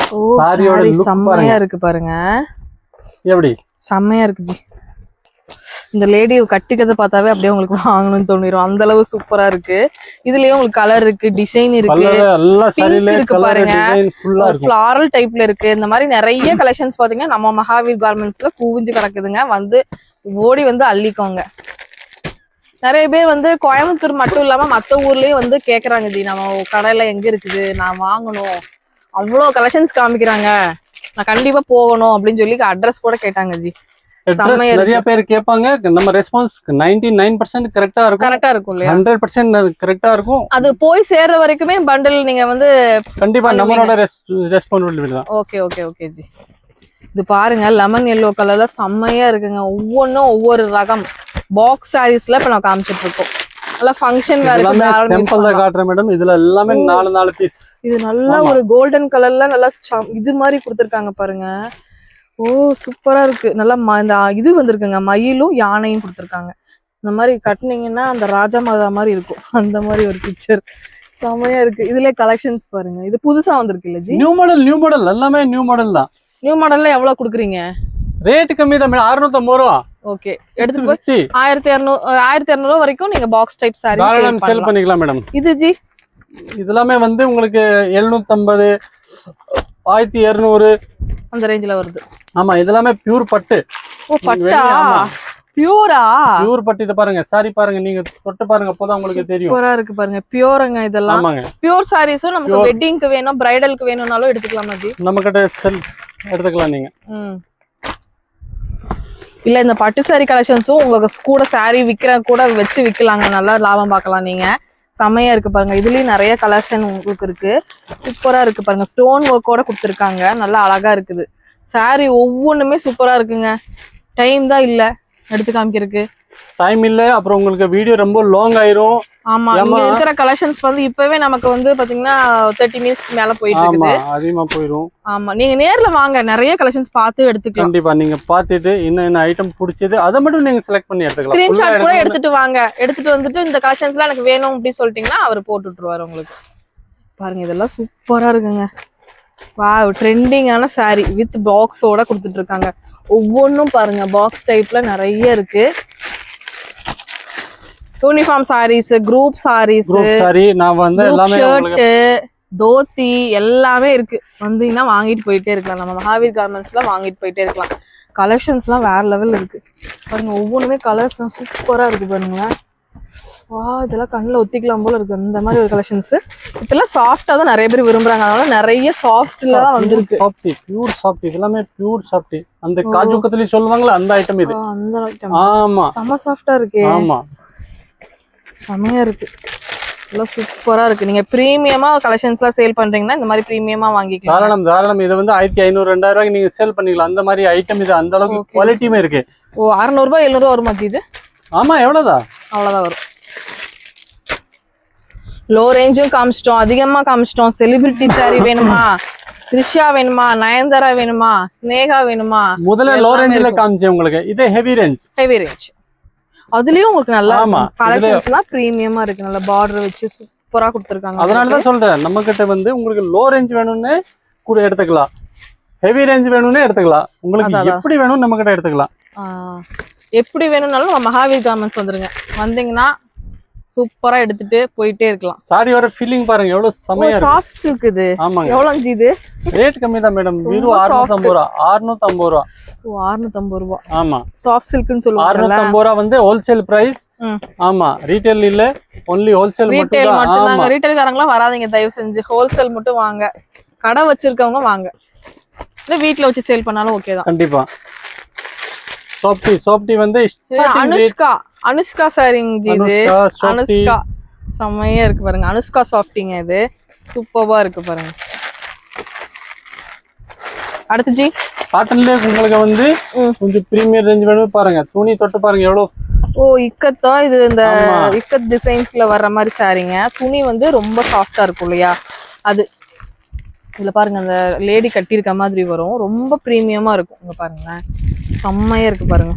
சாரியோட லுக் செம்மையா இருக்கு பாருங்க. எப்படி செம்மையா இருக்கு ஜி. இந்த லேடி கட்டிக்கிறத பார்த்தாவே அப்படியே உங்களுக்கு வாங்கணும்னு தோணிரும், அந்த அளவு சூப்பரா இருக்கு. இதுலயும் உங்களுக்கு கலர் இருக்கு, டிசைன் இருக்கு, இருக்கு பாருங்க, ஃபிளாரல் டைப்ல இருக்கு. இந்த மாதிரி நிறைய கலெக்ஷன்ஸ் பாத்தீங்கன்னா நம்ம மகாவீர் கார்மெண்ட்ஸ்ல குவிஞ்சு கிடக்குதுங்க. வந்து ஓடி வந்து அள்ளிக்கோங்க. நிறைய பேர் வந்து கோயம்புத்தூர் மட்டும் இல்லாம மற்ற ஊர்லயும் வந்து கேக்குறாங்க ஜி, நம்ம கடையில எங்க இருக்குது, நான் வாங்கணும், அவ்வளோ கலெக்ஷன்ஸ் காமிக்கிறாங்க, நான் கண்டிப்பா போகணும் அப்படின்னு சொல்லி அட்ரஸ் கூட கேட்டாங்க ஜி. நிறைய பேர் கேட்பாங்க. நம்ம ரெஸ்பான்ஸ் 99% கரெக்டா இருக்கும். கரெக்டா இருக்கும் இல்லையா? 100% கரெக்டா இருக்கும். அது போய் சேர்ற வரைக்குமே பண்டில் நீங்க வந்து கண்டிப்பா நம்மளோட ரெஸ்பான்சிபிலிட்டி தான். Okay okay okay G. இது பாருங்க, லெமன் எல்லோ கலர்ல செம்மையா இருக்குங்க. ஒவ்வொன்றும் ஒவ்வொரு ரகம் பாக்ஸ் சாரீஸ்ல இப்ப நான் காமிச்சிட்டு இருக்கோம். நல்லா ஃபங்க்ஷன் வேற சிம்பிள் தான் காட்றேன் மேடம். இதுல எல்லாமே 4 பீஸ். இது நல்லா ஒரு கோல்டன் கலர்ல நல்லா இது மாதிரி கொடுத்திருக்காங்க பாருங்க. ஓ சூப்பரா இருக்கு. நல்லா இந்த இது வந்திருக்குங்க, மயிலும் யானையும் கொடுத்திருக்காங்க. இந்த மாதிரி கட்டினீங்கன்னா அந்த ராஜா மாதா மாதிரி இருக்கும், அந்த மாதிரி ஒரு பிக்சர் செம்மையா இருக்கு. இதுல கலெக்ஷன்ஸ் பாருங்க, இது புதுசா வந்திருக்கு இல்ல ஜி? நியூ மாடல் எல்லாமே நியூ மாடல் தான். நியூ மாடல்ல எவ்வளவு கொடுக்குறீங்க? ரேட் கம்மி தான், 650 ரூபா. ஓகே, எடுத்து போய் 1200 வரைக்கும் நீங்க பாக்ஸ் டைப் சாரி சேல் பண்ணிக்கலாம் மேடம். இது ஜி இதெல்லாமே வந்து உங்களுக்கு 750 1200 அந்த ரேஞ்சில வருது. ஆமா, இதெல்லாமே பியூர் பட்டு. ஓ பட்டா, பியூரா? பியூர் பட்டு. இத பாருங்க, சாரி பாருங்க, நீங்க தொட்டு பாருங்க, அப்பதான் உங்களுக்கு தெரியும். சூப்பரா இருக்கு பாருங்க, பியூருங்க இதெல்லாம். ஆமாங்க, பியூர் சாரீஸும் நமக்கு வெட்டிங்க்கு வேணும், பிரைடலுக்கு வேணும்னாலும் எடுத்துக்கலாமா ஜி? நம்ம கிட்ட செல் எடுத்துக்கலாம் நீங்க. இல்ல இந்த பட்டு சாரி கலெக்ஷன்ஸும் உங்களுக்கு கூட சாரி கூட வச்சு விக்கலாங்க, நல்லா லாபம் பார்க்கலாம் நீங்க. செம்மையா இருக்கு பாருங்க. இதுலயும் நிறைய கலெக்ஷன் உங்களுக்கு இருக்கு, சூப்பரா இருக்கு பாருங்க. ஸ்டோன் ஒர்க்கோட கொடுத்துருக்காங்க, நல்லா அழகா இருக்குது. சாரி ஒவ்வொன்றுமே சூப்பரா இருக்குங்க. டைம் தான் இல்ல எடுத்து காமிக்கிறதுக்கு, டைம் இல்ல. அப்புறம் உங்களுக்கு வீடியோ ரொம்ப லாங் ஆயிரும். ஆமா, நீங்க இருக்கிற கலெக்ஷன்ஸ் வந்து இப்பவே நமக்கு வந்து பாத்தீங்கன்னா 30 மினிட்ஸ் மேல போயிட்டு இருக்குது, அதிகமா போயிரும். ஆமா, நீங்க நேர்ல வாங்க, நிறைய கலெக்ஷன்ஸ் பார்த்து எடுத்துக்கலாம். கண்டிப்பா நீங்க பார்த்துட்டு என்ன ஐட்டம் பிடிச்சது அதை மட்டும் நீங்க செலக்ட் பண்ணி எடுத்துக்கலாம். ஸ்கிரீன்ஷாட் கூட எடுத்துட்டு வாங்க, எடுத்துட்டு வந்துட்டு இந்த கலெக்ஷன்ஸ்லாம் எனக்கு வேணும் அப்படின்னு சொல்லிட்டீங்கன்னா அவர் போட்டு விட்டுருவாரு உங்களுக்கு. பாருங்க, இதெல்லாம் சூப்பரா இருக்குங்க. வாவ், ட்ரெண்டிங்கான சாரி வித் பாக்ஸோட கொடுத்துட்டு இருக்காங்க. ஒவ்வொன்றும் பாருங்க பாக்ஸ் டைப்ல நிறைய இருக்கு. யூனிஃபார்ம் சாரீஸ், குரூப் சாரீஸ், நான் வந்து எல்லாமே ஷர்ட், தோத்தி எல்லாமே இருக்கு. வந்தீங்கன்னா வாங்கிட்டு போயிட்டே இருக்கலாம். நம்ம மகாவீர் கார்மெண்ட்ஸ்ல வாங்கிட்டு போயிட்டே இருக்கலாம். கலெக்ஷன்ஸ்லாம் வேற லெவல் இருக்கு பாருங்க. ஒவ்வொன்றுமே கலர்ஸ்லாம் சூப்பரா இருக்கு பாருங்களேன். வா, இதெல்லாம் கண்ணில் ஒத்திக்கலாம் போல இருக்கு, அந்த மாதிரி ஒரு கலெக்ஷன்ஸ். இப்பெல்லாம் சாஃப்டா தான் நிறைய பேர் விரும்புறாங்க, அதனால நிறைய சாஃப்ட்ல தான் வந்திருக்கு. பியூர் சாஃப்ட், இதெல்லாம் பியூர் சாஃப்ட். அந்த காஜு கத்லி சொல்லுவாங்கல, அந்த ஐட்டம் இது. அந்த ஐட்டம் ஆமா, செம சாஃப்டா இருக்கு. ஆமா, செமையா இருக்கு, எல்லாம் சூப்பரா இருக்கு. நீங்க பிரீமியமா கலெக்ஷன்ஸ்லாம் சேல் பண்றீங்கன்னா இந்த மாதிரி பிரீமியமா வாங்கிக்கலாம். தாராளம். இது வந்து 1500 2000 ரூபாய்க்கு நீங்க சேல் பண்ணிக்கலாம், அந்த மாதிரி ஐட்டம் இது. அந்த அளவுக்கு குவாலிட்டியுமே இருக்கு. ஓ 600 ரூபாய் 700 ரூபாய் வரும் இது? ஆமா, எவ்வளவுதான், அவ்வளவுதான் வரும். லோ ரேஞ்சும் காமிச்சிட்டோம், அதிகமா காமிச்சிட்டோம். செலிபிரிட்டி சாரி வேணுமா, த்ரிஷா வேணுமா, நயன்தாரா வேணுமா, ஸ்னேகா வேணுமா? முதல்ல லோ ரேஞ்சில காமிச்சேன் உங்களுக்கு. இது ஹெவி ரேஞ்ச். அதுலயும் உங்களுக்கு நல்லா கலெக்ஷன்ஸ்லாம் பிரீமியமா இருக்கு. நல்ல பார்டர் வச்சு சூப்பரா கொடுத்திருக்காங்க. அதனால தான் சொல்றேன், நம்ம கிட்ட வந்து உங்களுக்கு லோ ரேஞ்ச் வேணும்னு கூட எடுத்துக்கலாம், ஹெவி ரேஞ்ச் வேணும்னு எடுத்துக்கலாம். உங்களுக்கு எப்படி வேணும் நம்ம கிட்ட எடுத்துக்கலாம். எப்படி வேணும்னாலும் நம்ம மகாவீர் கார்மெண்ட்ஸ் வந்துருங்க. வந்தீங்கன்னா சூப்பரா எடுத்துட்டு போயிட்டே இருக்கலாம். சாரியோட ஃபீலிங் பாருங்க, எவ்வளவு செமையா இருக்கு. சாஃப்ட் சில்க் இது. ஆமாங்க. எவ்வளவு இது? ரேட் கம்மி தான் மேடம், வெறும் 650 ரூபாய். 650 ரூபாய். ஓ 650 ரூபாய். ஆமா, சாஃப்ட் சில்க்னு சொல்லுவாங்க. 650 ரூபாய் வந்து ஹோல்சேல் பிரைஸ். ஆமா, ரீட்டைல் இல்ல, ஒன்லி ஹோல்சேல் மட்டும் தான். ரீட்டைல் காரங்களா வராதீங்க தயவு செஞ்சு, ஹோல்சேல் மட்டும் வாங்க. கடை வச்சிருக்கவங்க வாங்க, இல்ல வீட்ல வச்சு சேல் பண்ணாலும் ஓகே தான். கண்டிப்பா. சாஃப்டி வந்து அனுஷ்கா சாரிங் ஜி. இது அனுஷ்கா செமையா இருக்கு பாருங்க. அனுஷ்கா சாஃப்டிங்க இது. சூப்பர்வா இருக்கு பாருங்க. அடுத்து ஜி காட்டன்ல உங்களுக்கு வந்து கொஞ்சம் பிரீமியர் ரேஞ்ச் வேணும் பாருங்க. துணி தொட்டு பாருங்க எவ்வளவு. ஓ இக்கத்தா இது இந்த இக்கத் டிசைன்ஸ்ல வர்ற மாதிரி சாரீங்க. துணி வந்து ரொம்ப சாஃப்டா இருக்கும் இல்லையா? அது இதுல பாருங்க அந்த லேடி கட்டியிருக்க மாதிரி வரும். ரொம்ப பிரீமியமா இருக்கும். இங்க பாருங்களேன் செம்மையா இருக்கு பாருங்க.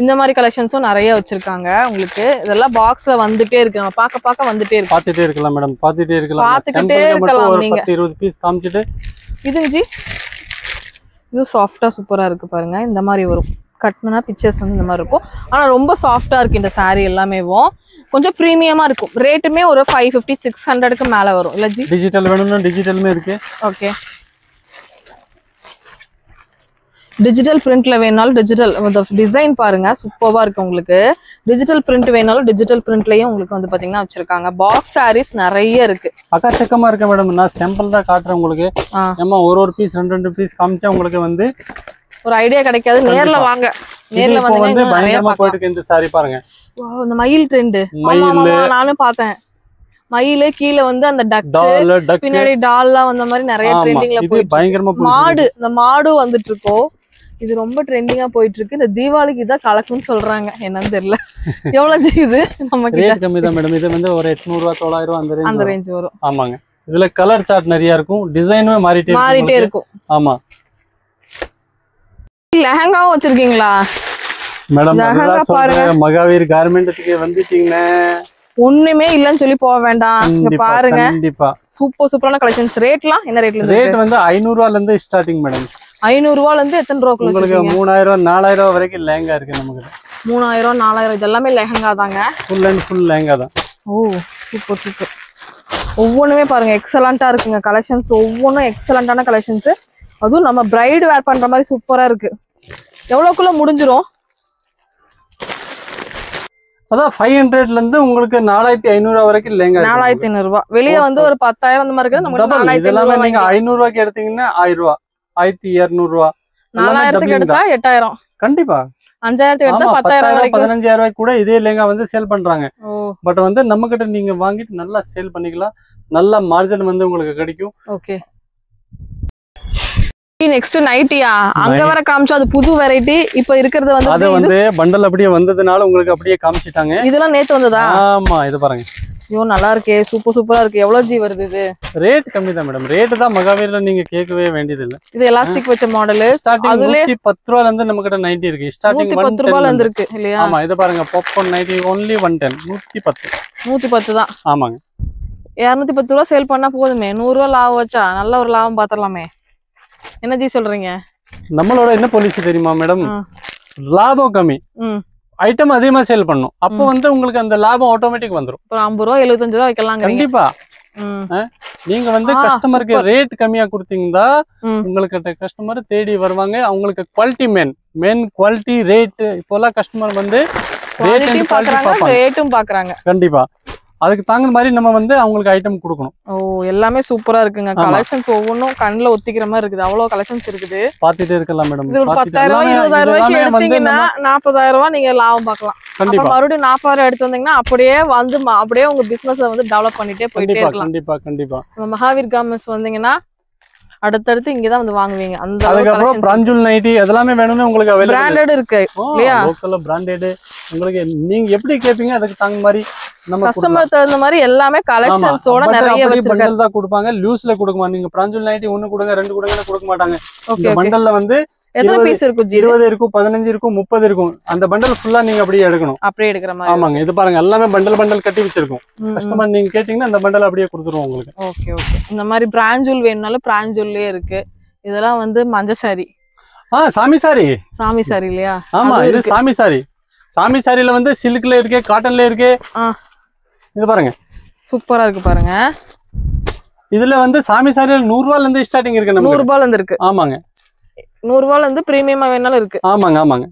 இந்த மாதிரி கலெக்ஷன்ஸும் நிறைய வச்சிருக்காங்க உங்களுக்கு. இதெல்லாம் பாக்ஸ்ல வந்துட்டே இருக்கு. நம்ம பார்க்க வந்துட்டே இருக்கு. பார்த்துட்டே இருக்கலாம் மேடம். பார்த்துட்டே இருக்கலாம் நீங்க. 20 பீஸ் காமிச்சிட்டு இதுங்க ஜி இது சாஃப்டா சூப்பரா இருக்கு பாருங்க. இந்த மாதிரி வரும். கட்டினா பிக்சர்ஸ் வந்து இந்த மாதிரி இருக்கும். ஆனா ரொம்ப சாஃப்டா இருக்கு இந்த saree எல்லாமேவும். கொஞ்சம் பிரீமியமா இருக்கும். ரேட்டுமே ஒரு 550 600க்கு மேல வரும் இல்ல ஜி? டிஜிட்டல் வேணும்னா டிஜிட்டலுமே இருக்கு. ஓகே டிஜிட்டல் பிரிண்ட்ல வேணாலும் டிஜிட்டல் டிசைன் பாருங்க சூப்பர்வா இருக்கு உங்களுக்கு. டிஜிட்டல் பிரிண்ட் வேணாலும் டிஜிட்டல் பிரிண்ட்லயும் உங்களுக்கு வந்து பாத்தீங்கன்னா வச்சிருக்காங்க. பாக்ஸ் சாரீஸ் நிறைய இருக்கு. அக்கச்சக்கமா இருக்கு மேடம். நான் சாம்பிள் தான் காட்டுறேன் உங்களுக்கு. ஏமா ஒரு பீஸ் 2 பீஸ் காமிச்சா உங்களுக்கு வந்து ஒரு ஐடியா கிடைக்காது. நேர்ல வாங்க. நேர்ல வந்து பயங்கரமா போயிட்டு இந்த சாரி பாருங்க. இந்த மயில் ட்ரெண்ட் நானும் பார்த்தேன். மயிலு கீழ வந்து அந்த டக் பின்னாடி டால்லாம் வந்த மாதிரி நிறைய ட்ரெண்டிங்ல போயிட்டு பயங்கரமா மாடு இந்த மாடு வந்துட்டு இருக்கோம். இது ரொம்ப ட்ரெண்டிங்கா போயிட்டு இருக்கு. இந்த தீபாவளிக்கு இதான் கலக்குன்னு சொல்றாங்க. என்னன்னு தெரியல. எவ்வளவு இது நமக்கு ரேட் கம்மி தான் மேடம். இது வந்து ஒரு 800 ரூபாய் 900 அந்த ரேஞ்ச் வரும். ஆமாங்க. இதுல கலர் சார்ட் நிறைய இருக்கும். டிசைனும் மாறிட்டே இருக்கும். ஆமா. லெஹங்காவும் வச்சிருக்கீங்களா மேடம்? மகாவீர் கார்மெண்ட்ஸ்க்கு வந்துட்டீங்கன்னா ஒண்ணுமே இல்லன்னு சொல்லி போக வேண்டாம். இங்க பாருங்க கண்டிப்பா சூப்பரான கலெக்ஷன்ஸ். ரேட்லாம் என்ன ரேட்ல இருந்து? ரேட் வந்து 500 ரூபாயில இருந்து ஸ்டார்டிங் மேடம். 500 ரூபாயில இருந்து எத்தனை ரூபாய்க்கு உங்களுக்கு 3000 4000 வரைக்கும் லெஹங்கா இருக்கு நமக்கு. 3000 4000 இது எல்லாமே லெஹங்கா தாங்க. ஃபுல் அண்ட் ஃபுல் லெஹங்கா தான். ஓ சூப்பர். ஒவ்வொன்றுமே பாருங்க எக்ஸலண்டா இருக்குங்க. கலெக்ஷன்ஸ் ஒவ்வொன்றும் எக்ஸலண்டான கலெக்ஷன்ஸ். அதுவும் நம்ம பிரைடு வேர் பண்ற மாதிரி சூப்பரா இருக்கு. எவ்வளவுக்குள்ள முடிஞ்சிரும்? அதான் 500ல இருந்து உங்களுக்கு 4500 வரைக்கும் லெஹங்கா. 4500 ரூபாய். வெளிய வந்து ஒரு 10000 அந்த மாதிரி இருக்கு. நமக்கு 4500 நீங்க 500 ரூபாய்க்கு எடுத்தீங்கன்னா 1000 ரூபாய் 1200 ரூபாய். 4000க்கு எடுத்தா 8000. கண்டிப்பா 5000க்கு எடுத்தா 10000 வரைக்கும் 15000 ரூபாய்க்கு கூட இதே லெஹங்கா வந்து சேல் பண்றாங்க. பட் வந்து நம்ம கிட்ட நீங்க வாங்கிட்டு நல்லா சேல் பண்ணிக்கலாம். நல்ல மார்ஜின் வந்து உங்களுக்கு கிடைக்கும். ஓகே நெக்ஸ்ட் நைட்டியா அங்க வர காமிச்சா அது புது வெரைட்டி. இப்போ இருக்குறது வந்து அது வந்து பண்டல் அப்படியே வந்ததுனால உங்களுக்கு அப்படியே காமிச்சிட்டாங்க. இதெல்லாம் நேத்து வந்ததா? ஆமா இது பாருங்க. ஐயோ நல்லா இருக்கே. சூப்பரா இருக்கு. எவ்வளவு ஜி வருது இது? ரேட் கம்மி தான் மேடம். ரேட் தான் மகாவீர்ல நீங்க கேட்கவே வேண்டியது இல்ல. இது எலாஸ்டிக் வச்ச மாடல். ஸ்டார்டிங் 110 ரூபாயில இருந்து நம்ம கிட்ட 90 இருக்கு. ஸ்டார்டிங் 110 ரூபாயில இருந்து இருக்கு இல்லையா? ஆமா இது பாருங்க. பாப்கார்ன் 90 only 110 110 தான். ஆமாங்க. 210 ரூபாய் சேல் பண்ணா போதுமே. 100 ரூபாய் லாபம் வச்சா நல்ல ஒரு லாபம் பாத்திரலாமே. என்ன ஜி சொல்றீங்க? நம்மளோட என்ன பாலிசி தெரியுமா மேடம்? லாபம் கம்மி, ஐட்டம் அதிகமா சேல் பண்ணும். அப்போ வந்து உங்களுக்கு அந்த லாபம் ஆட்டோமேட்டிக் வந்துரும். ஒரு 50 ரூபாய் 75 ரூபாய் வைக்கலாம். கண்டிப்பா. நீங்க வந்து கஸ்டமருக்கு ரேட் கம்மியா கொடுத்தீங்கன்னா உங்களுக்கு கஸ்டமர் தேடி வருவாங்க. அவங்களுக்கு குவாலிட்டி மெயின் குவாலிட்டி ரேட். இப்போலாம் கஸ்டமர் வந்து ரேட்டும் பாக்குறாங்க. கண்டிப்பா அதுக்கு தாங்குற மாதிரி நம்ம வந்து அவங்களுக்கு ஐட்டம் கொடுக்கணும். ஓ எல்லாமே சூப்பரா இருக்குங்க. கலெக்ஷன்ஸ் ஒவ்வொன்றும் கண்ணுல ஒத்திக்கிற மாதிரி இருக்குது. அவ்வளவு கலெக்ஷன்ஸ் இருக்குது. பாத்துட்டே இருக்கலாம் மேடம். இது ஒரு 10000 ரூபாய் 20000 ரூபாய்க்கு எடுத்தீங்கன்னா 40000 ரூபாய் நீங்க லாபம் பார்க்கலாம். அப்ப மறுபடியும் 40000 எடுத்து வந்தீங்கன்னா அப்படியே வந்து அப்படியே உங்க பிசினஸ வந்து டெவலப் பண்ணிட்டே போயிட்டே இருக்கலாம். கண்டிப்பா. மகாவீர் கார்மெண்ட்ஸ் வந்தீங்கன்னா அடுத்தடுத்து இங்கதான் வந்து வாங்குவீங்க. அந்த அதுக்கப்புறம் பிராஞ்சூல் நைட்டி அதெல்லாமே வேணும்னா உங்களுக்கு அவைலபிள் பிராண்டட் இருக்கு இல்லையா? லோக்கல்ல பிராண்டட் உங்களுக்கு நீங்க எப்படி கேப்பீங்க அதுக்கு தகுந்த மாதிரி நம்ம கஸ்டமர் தகுந்த மாதிரி எல்லாமே கலெக்ஷன்ஸோட நிறைய வச்சிருக்காங்க. பண்டல் தான் கொடுப்பாங்க. லூஸ்ல கொடுக்க நீங்க பிராஞ்சூல் நைட்டி 1 கொடுங்க 2 கொடுங்கன்னு கொடுக்க மாட்டாங்க. இந்த பண்டல்ல வந்து எத்தனை பீஸ் இருக்கும்? 20 இருக்கும், 15 இருக்கும், 30 இருக்கும். அந்த பண்டல் ஃபுல்லா நீங்க அப்படியே எடுக்கணும். அப்படியே எடுக்கிற மாதிரி. ஆமாங்க இது பாருங்க எல்லாமே பண்டல் கட்டி வச்சிருக்கோம். கஸ்டமர் நீங்க கேட்டீங்கன்னா அந்த பண்டல் அப்படியே கொடுத்துருவோம் உங்களுக்கு. ஓகே இந்த மாதிரி பிராஞ்சூல் வேணும்னாலும் பிராஞ்சூல்லே இருக்கு. இதெல்லாம் வந்து மஞ்ச சாரி. சாமி சாரி இல்லையா? ஆமா இது சாமி சாரி. சாமி சாரில வந்து சில்க்ல இருக்கு, காட்டன்ல இருக்கு. இது பாருங்க சூப்பரா இருக்கு பாருங்க. இதுல வந்து சாமி சாரில 100 ரூபாயில இருந்து ஸ்டார்டிங் இருக்கு. 100 ரூபாயில இருந்து இருக்கு. ஆமாங்க 100 ரூபாயில இருந்து பிரீமியமா வேணாலும் இருக்கு. ஆமாங்க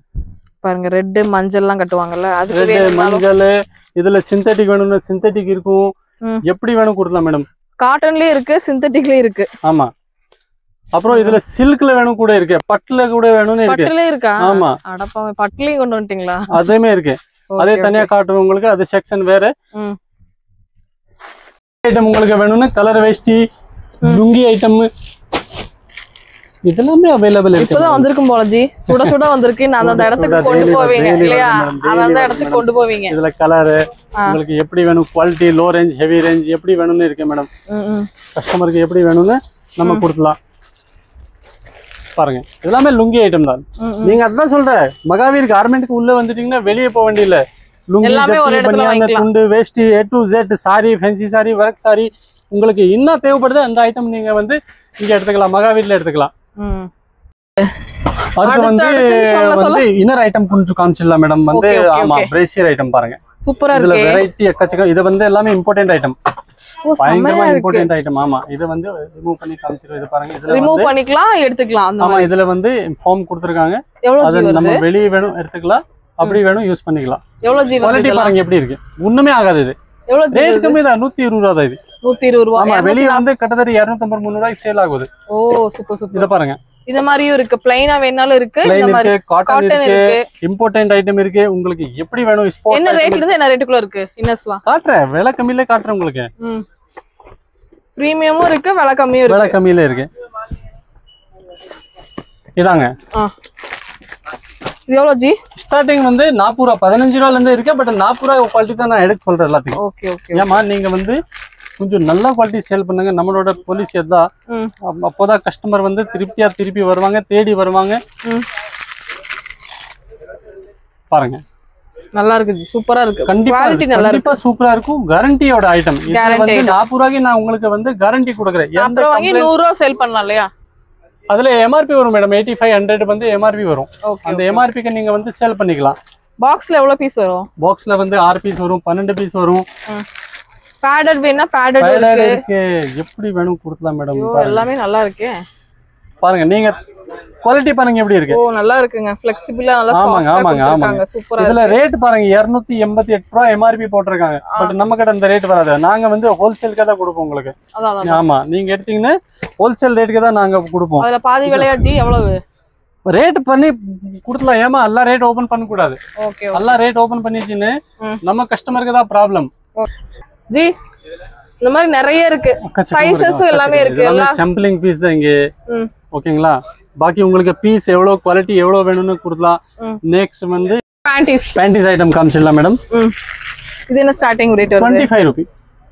பாருங்க ரெட் மஞ்சள் எல்லாம் கட்டுவாங்கல்ல. அது ரெட் மஞ்சள். இதுல சிந்தட்டிக் வேணும்னா சிந்தட்டிக் இருக்கும். எப்படி வேணும் கொடுக்கலாம் மேடம். காட்டன்லயே இருக்கு, சிந்தட்டிக்லயே இருக்கு. ஆமா அப்புறம் இதுல சில்க்ல வேணும் கூட இருக்கு, பட்டுல கூட வேணும்னு இருக்கு. பட்டுல இருக்கா? ஆமா அடப்பா பட்டுலயும் கொண்டு வந்துட்டீங்களா? அதுமே இருக்கு. அதே தனியா காட்டுறவங்களுக்கு அது செக்ஷன் வேற. ஐட்டம் உங்களுக்கு வேணும்னா கலர் வேஷ்டி லுங்கி ஐட்டம் இதெல்லாமே அவைலபிள் இருக்கு. இப்பதான் வந்திருக்கும் போல ஜி, சுட சுட வந்திருக்கு. நான் அந்த இடத்துக்கு கொண்டு போவீங்க இல்லையா, அந்த இடத்துக்கு கொண்டு போவீங்க. இதுல கலர் உங்களுக்கு எப்படி வேணும், quality low range heavy range எப்படி வேணும்னு இருக்கு மேடம். கஸ்டமருக்கு எப்படி வேணும்னு நம்ம கொடுக்கலாம். பாருங்க இதெல்லாமே லுங்கி ஐட்டம் தான். நீங்க அதான் சொல்ற மகாவீர் கார்மெண்ட்க்கு உள்ள வந்துட்டீங்கன்னா வெளியே போக வேண்டியதில்ல. லுங்கி ஜட்டி பனியான் துண்டு வேஷ்டி A to Z sorry fancy sorry work sorry உங்களுக்கு என்ன தேவைப்படுது அந்த ஐட்டம் நீங்க வந்து இங்க எடுத்துக்கலாம், மகாவீர்ல எடுத்துக்கலாம். அடுத்து வந்து இன்னர் ஐட்டம் கொஞ்சம் காமிச்சிடலாம் மேடம். வந்து ஆமா பிரேசியர் ஐட்டம் பாருங்க சூப்பரா இருக்கு. இதுல வெரைட்டி எக்கச்சக்கம். இது வந்து எல்லாமே இம்பார்ட்டன்ட் ஐட்டம், பயங்கரமா இம்பார்ட்டன்ட் ஐட்டம். ஆமா இத வந்து ரிமூவ் பண்ணி காமிச்சிரோம். இது பாருங்க இதுல ரிமூவ் பண்ணிக்கலாம் எடுத்துக்கலாம். ஆமா இதுல வந்து ஃபார்ம் கொடுத்திருக்காங்க. அது நம்ம வெளிய வேணும் எடுத்துக்கலாம், அப்படி வேணும் யூஸ் பண்ணிக்கலாம். எவ்வளவு ஜி குவாலிட்டி பாருங்க எப்படி இருக்கு, ஒண்ணுமே ஆகாது. இது எவ்வளவு ரேட் கம்மி தான், 120 ரூபாய் தான். இது 120 ரூபாய். ஆமா வெளிய வந்து கிட்டத்தட்ட 250-300 ரூபாய்க்கு சேல் ஆகுது. ஓ சூப்பர் சூப்பர். இத பாருங்க இந்த மாதிரியும் இருக்கு, பிளைனா வேணாலும் இருக்கு, இந்த மாதிரி காட்டன் இருக்கு, இம்போர்ட்டன்ட் ஐட்டம் இருக்கு. உங்களுக்கு எப்படி வேணும் ஸ்போர்ட்ஸ் என்ன ரேட்ல இருந்து என்ன ரேட்டுக்குள்ள இருக்கு இன்னர்ஸ்லாம் காட்றேன். விலை கம்மியில காட்றேன் உங்களுக்கு. பிரீமியமும் இருக்கு, விலை கம்மியும் இருக்கு. விலை கம்மியில இருக்கு. இதாங்க இது எவ்வளவு ஜி? ஸ்டார்டிங் வந்து 40 ரூபாய் 15 ரூபாயில இருந்து இருக்கு. பட் 40 ரூபாய் குவாலிட்டி தான் நான் எடுத்து சொல்றேன் எல்லாத்தையும். Okay okay. ஏமா நீங்க வந்து கொஞ்சம் நல்ல குவாலிட்டி சேல் பண்ணுங்க. நம்மளோட பாலிசி அதான். அப்போதான் கஸ்டமர் வந்து திருப்பி வருவாங்க, தேடி வருவாங்க. பாருங்க நல்லா இருக்கு ஜி, சூப்பரா இருக்கு. குவாலிட்டி நல்லா இருக்கு, கண்டிப்பா சூப்பரா இருக்கும். கேரண்டியோட ஐட்டம். இது வந்து 40 ரூபாய்க்கு நான் உங்களுக்கு வந்து கேரண்டி கொடுக்குறேன். எந்த வாங்கி 100 ரூபாய் சேல் பண்ணலாம் இல்லையா? அதுல எம்ஆர்பி வரும் மேடம், 8500 வந்து எம்ஆர்பி வரும். அந்த எம்ஆர்பிக்கு நீங்க வந்து சேல் பண்ணிக்கலாம். பாக்ஸ்ல எவ்வளவு பீஸ் வரும்? பாக்ஸ்ல வந்து 6 பீஸ் வரும், 12 பீஸ் வரும். பேடட் வேணா பேடட் இருக்கு, எப்படி வேணும் கொடுக்கலாம் மேடம். எல்லாமே நல்லா இருக்கு. பாருங்க நீங்க குவாலிட்டி பாருங்க எப்படி இருக்கு. ஓ நல்லா இருக்குங்க, ஃப்ளெக்சிபிளா நல்லா சாஃப்ட்டா கொடுத்திருக்காங்க. சூப்பரா. இதுல ரேட் பாருங்க 288 ரூபாய் எம்ஆர்பி போட்டுருக்காங்க. பட் நம்ம கிட்ட அந்த ரேட் வராது. நாங்க வந்து ஹோல்சேலுக்கு தான் கொடுப்போம் உங்களுக்கு. ஆமா நீங்க எடுத்தீங்கன்னா ஹோல்சேல் ரேட்டுக்கு தான் நாங்க கொடுப்போம். அதுல பாதி விலையா ஜி? எவ்வளவு ரேட் பண்ணி கொடுக்கலாம். ஏமா எல்லா ரேட் ஓபன் பண்ண கூடாது. ஓகே எல்லா ரேட் ஓபன் பண்ணிச்சின்னு நம்ம கஸ்டமருக்கு தான் ப்ராப்ளம் ஜி. இந்த மாதிரி நிறைய இருக்கு, சைஸஸ் எல்லாமே இருக்கு. எல்லாம் சாம்பிளிங் பீஸ் தான் இங்க. ஓகேங்களா? பாக்கி உங்களுக்கு பீஸ் எவ்வளவு குவாலிட்டி எவ்வளவு வேணும்னு கொடுக்கலாம். நெக்ஸ்ட் வந்து பேண்டிஸ் ஐட்டம் காமிச்சிடலாம் மேடம். இது என்ன ஸ்டார்டிங் ரேட்? 25 ரூபாய்.